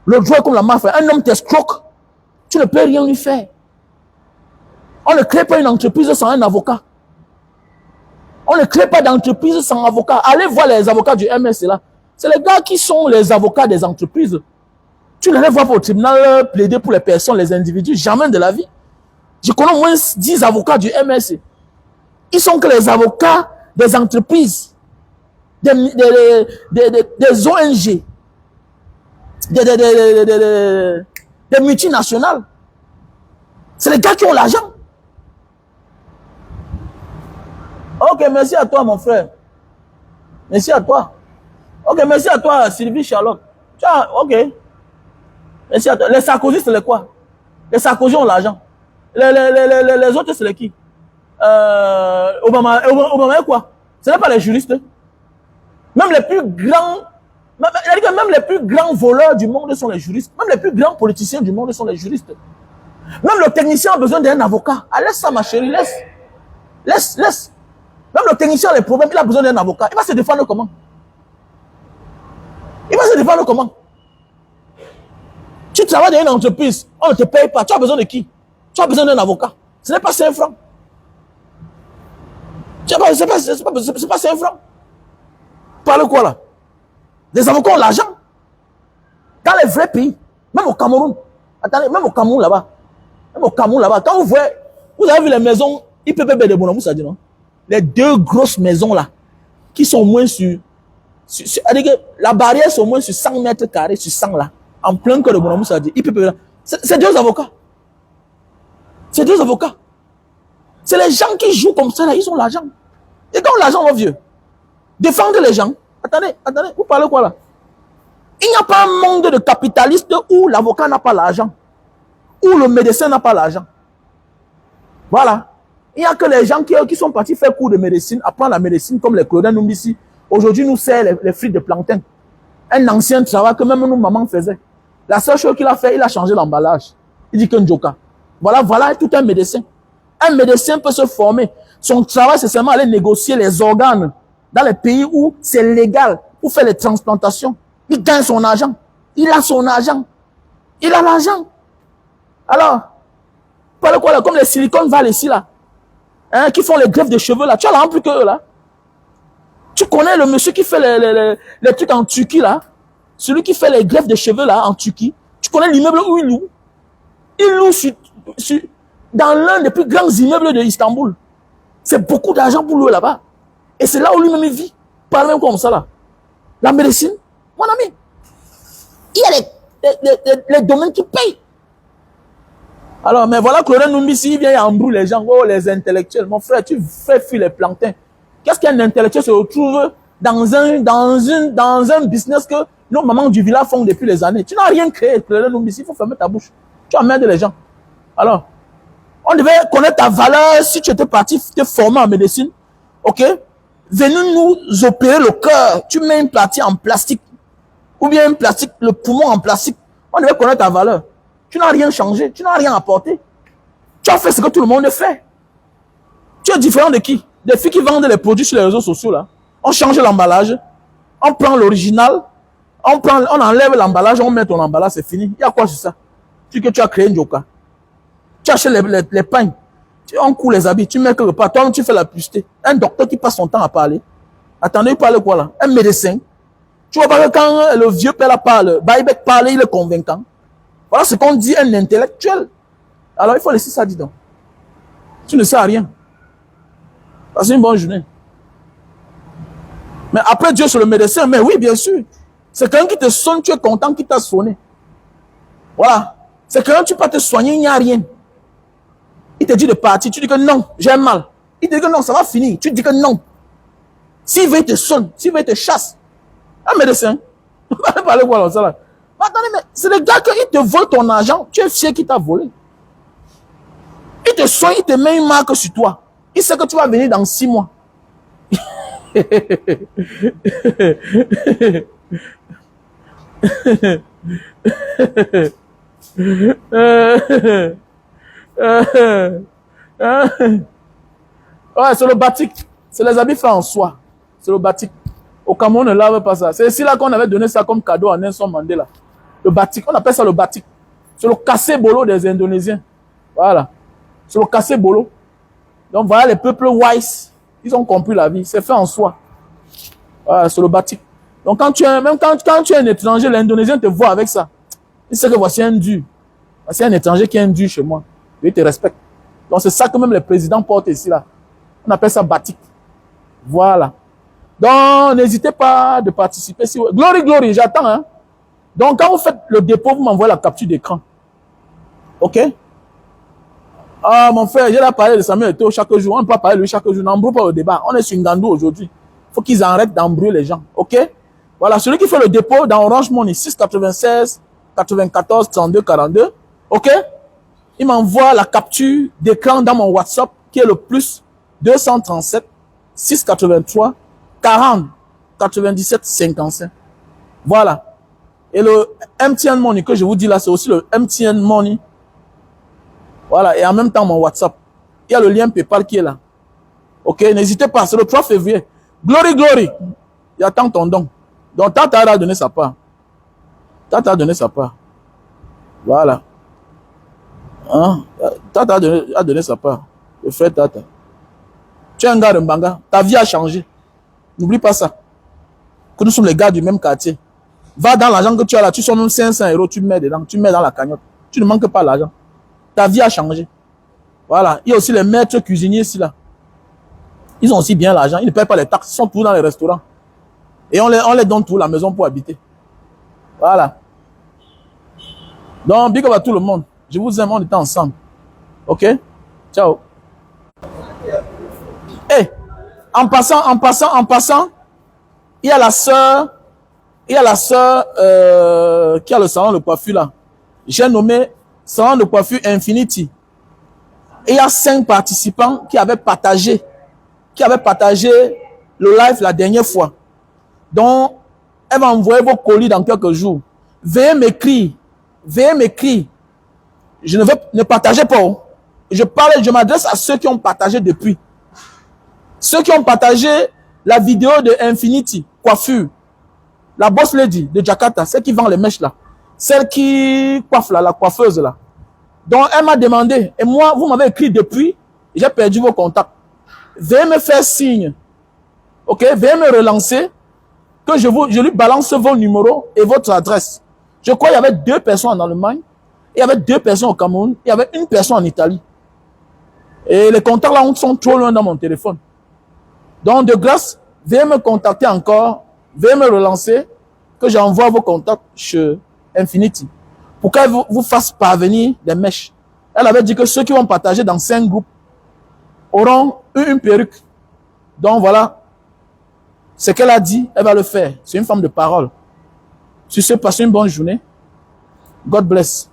Speaker 1: Le droit est comme la mafia. Un homme t'escroque, tu ne peux rien lui faire. On ne crée pas une entreprise sans un avocat. On ne crée pas d'entreprise sans avocat. Allez voir les avocats du MS là. C'est les gars qui sont les avocats des entreprises. Tu ne les vois pas au tribunal plaider pour les personnes, les individus. Jamais de la vie. Je connais au moins 10 avocats du MS. Ils sont que les avocats des entreprises. Des ONG, des multinationales. C'est les gars qui ont l'argent. Ok, merci à toi, mon frère. Merci à toi. Ok, merci à toi, Sylvie Charlotte. Tiens, ok. Merci à toi. Les Sarkozy, c'est les quoi? Les Sarkozy ont l'argent. Les autres, c'est les qui? Obama est quoi? Ce n'est pas les juristes. Même les plus grands, même les plus grands voleurs du monde sont les juristes. Même les plus grands politiciens du monde sont les juristes. Même le technicien a besoin d'un avocat. Ah, laisse ça, ma chérie, laisse. Laisse. Même le technicien a les problèmes, il a besoin d'un avocat. Il va se défendre comment? Il va se défendre comment? Tu travailles dans une entreprise, on ne te paye pas. Tu as besoin de qui? Tu as besoin d'un avocat. Ce n'est pas 5 francs. C'est pas 5 francs. Parle quoi là? Les avocats ont l'argent. Dans les vrais pays, même au Cameroun. Attendez, même au Cameroun là-bas. Quand vous voyez, vous avez vu les maisons IPPB de Bonamou, ça dit non? Les 2 grosses maisons là, qui sont au moins sur la barrière c'est au moins sur 100 mètres carrés, sur 100 là, en plein cœur de Bonamou, ça dit IPPB là. C'est 2 avocats. C'est 2 avocats. C'est les gens qui jouent comme ça là, ils ont l'argent. Et quand l'argent, mon vieux, défendre les gens. Attendez, vous parlez quoi là? Il n'y a pas un monde de capitalistes où l'avocat n'a pas l'argent, où le médecin n'a pas l'argent. Voilà. Il n'y a que les gens qui sont partis faire cours de médecine, apprendre la médecine comme les Claudin Numbissi. Aujourd'hui, nous sert les frites de plantain. Un ancien travail que même nous, maman, faisait. La seule chose qu'il a fait, il a changé l'emballage. Il dit qu'un joker. Voilà tout un médecin. Un médecin peut se former. Son travail, c'est seulement aller négocier les organes dans les pays où c'est légal pour faire les transplantations. Il gagne son argent. Il a son argent. Il a l'argent. Alors, parle quoi là, comme les Silicon Valley ici là, hein, qui font les greffes de cheveux là, tu as l'argent plus qu'eux là. Tu connais le monsieur qui fait les trucs en Turquie là, celui qui fait les greffes de cheveux là en Turquie. Tu connais l'immeuble où il loue? Il loue dans l'un des plus grands immeubles de Istanbul. C'est beaucoup d'argent pour lui là-bas. Et c'est là où lui-même il vit. Parle même comme ça là. La médecine, mon ami, il y a les domaines qui payent. Alors, mais voilà, Claudin Numbissi, il vient et embrouille les gens. Oh, les intellectuels. Mon frère, tu fais fuir les plantains. Qu'est-ce qu'un intellectuel se retrouve dans un business que nos mamans du village font depuis les années? Tu n'as rien créé, Claudin Numbissi, il faut fermer ta bouche. Tu emmerdes les gens. Alors, on devait connaître ta valeur si tu étais parti te former en médecine. Ok? Venez nous opérer le cœur. Tu mets une partie en plastique. Ou bien un plastique, le poumon en plastique. On devait connaître ta valeur. Tu n'as rien changé. Tu n'as rien apporté. Tu as fait ce que tout le monde fait. Tu es différent de qui? Des filles qui vendent les produits sur les réseaux sociaux là. On change l'emballage. On prend l'original. On enlève l'emballage. On met ton emballage. C'est fini. Il y a quoi sur ça? Tu que tu as créé un joker. Tu achètes les pains. On coud les habits. Tu mets quelque part. Toi, tu fais la publicité. Un docteur qui passe son temps à parler. Attendez, il parle quoi là? Un médecin. Tu vois pas que quand le vieux père parle, Baïbek parle, il est convaincant. Voilà ce qu'on dit un intellectuel. Alors il faut laisser ça, dis donc. Tu ne sais rien. Passez une bonne journée. Mais après Dieu sur le médecin, mais oui, bien sûr. C'est quelqu'un qui te sonne, tu es content qu'il t'a sonné. Voilà. C'est quelqu'un tu peux te soigner, il n'y a rien. Il te dit de partir, tu dis que non, j'ai mal. Il te dit que non, ça va finir. Tu dis que non. S'il veut, il te sonne. S'il veut, il te chasse. Un médecin. Parlez quoi là, ça là. Mais attendez, mais c'est le gars qui te vole ton argent. Tu es fier qu'il t'a volé. Il te soigne, il te met une marque sur toi. Il sait que tu vas venir dans 6 mois. Ouais, c'est le batik. C'est les habits faits en soie. C'est le batik. Au Cameroun, on ne lave pas ça. C'est ici là qu'on avait donné ça comme cadeau à Nelson Mandela. Le batik. On appelle ça le batik. C'est le cassé-bolo des Indonésiens. Voilà. C'est le cassé-bolo. Donc voilà les peuples wise. Ils ont compris la vie. C'est fait en soie. Voilà, c'est le batik. Donc quand tu es, même quand tu es un étranger, l'Indonésien te voit avec ça. Il sait que voici un dur. Voici un étranger qui est un dur chez moi. Il te respecte. Donc c'est ça que même les présidents portent ici là. On appelle ça batik. Voilà. Donc n'hésitez pas de participer. Si vous... Glory, j'attends. Hein? Donc quand vous faites le dépôt, vous m'envoyez la capture d'écran. Ok? Ah mon frère, j'ai là parlé de Samuel Eto'o chaque jour. On ne peut pas parler de lui chaque jour. N'embrouille pas le débat. On est sur Ngandou aujourd'hui. Il faut qu'ils arrêtent d'embrouiller les gens. Ok? Voilà, celui qui fait le dépôt dans Orange Money, 6 96 94 32 42. Ok? Il m'envoie la capture d'écran dans mon WhatsApp qui est le plus 237 683 40 97 55. Voilà. Et le MTN Money que je vous dis là, c'est aussi le MTN Money. Voilà. Et en même temps, mon WhatsApp. Il y a le lien PayPal qui est là. Ok, n'hésitez pas, c'est le 3 février. Glory. Il attend ton don. Donc, Tata a donné sa part. Tata a donné sa part. Voilà. Hein? Tata a donné sa part. Le frère Tata. Tu es un gars de Mbanga. Ta vie a changé. N'oublie pas ça. Que nous sommes les gars du même quartier. Va dans l'argent que tu as là. Tu sois même 500 €. Tu mets dedans. Tu mets dans la cagnotte. Tu ne manques pas l'argent. Ta vie a changé. Voilà. Il y a aussi les maîtres cuisiniers ici là. Ils ont aussi bien l'argent. Ils ne payent pas les taxes. Ils sont tous dans les restaurants. Et on les donne tout la maison pour habiter. Voilà. Donc, big up à tout le monde. Je vous aime, on est ensemble. Ok? Ciao. Hey, en passant, il y a la sœur, qui a le salon de coiffure là. J'ai nommé salon de coiffure Infinity. Et il y a 5 participants qui avaient partagé le live la dernière fois. Donc, elle va envoyer vos colis dans quelques jours. Veuillez m'écrire. Ne partagez pas. Je m'adresse à ceux qui ont partagé depuis. Ceux qui ont partagé la vidéo de Infinity coiffure. La boss lady de Jakarta, celle qui vend les mèches là. Celle qui coiffe là, la coiffeuse là. Donc, elle m'a demandé, et moi, vous m'avez écrit depuis, j'ai perdu vos contacts. Veuillez me faire signe. Ok, veuillez me relancer, que je lui balance vos numéros et votre adresse. Je crois qu'il y avait 2 personnes en Allemagne, il y avait 2 personnes au Cameroun, il y avait 1 personne en Italie. Et les contacts là sont trop loin dans mon téléphone. Donc, de grâce, veuillez me contacter encore, veuillez me relancer, que j'envoie vos contacts chez Infinity, pour qu'elle vous fasse parvenir des mèches. Elle avait dit que ceux qui vont partager dans 5 groupes auront une perruque. Donc voilà, ce qu'elle a dit, elle va le faire. C'est une femme de parole. Sur ce, passez une bonne journée. God bless.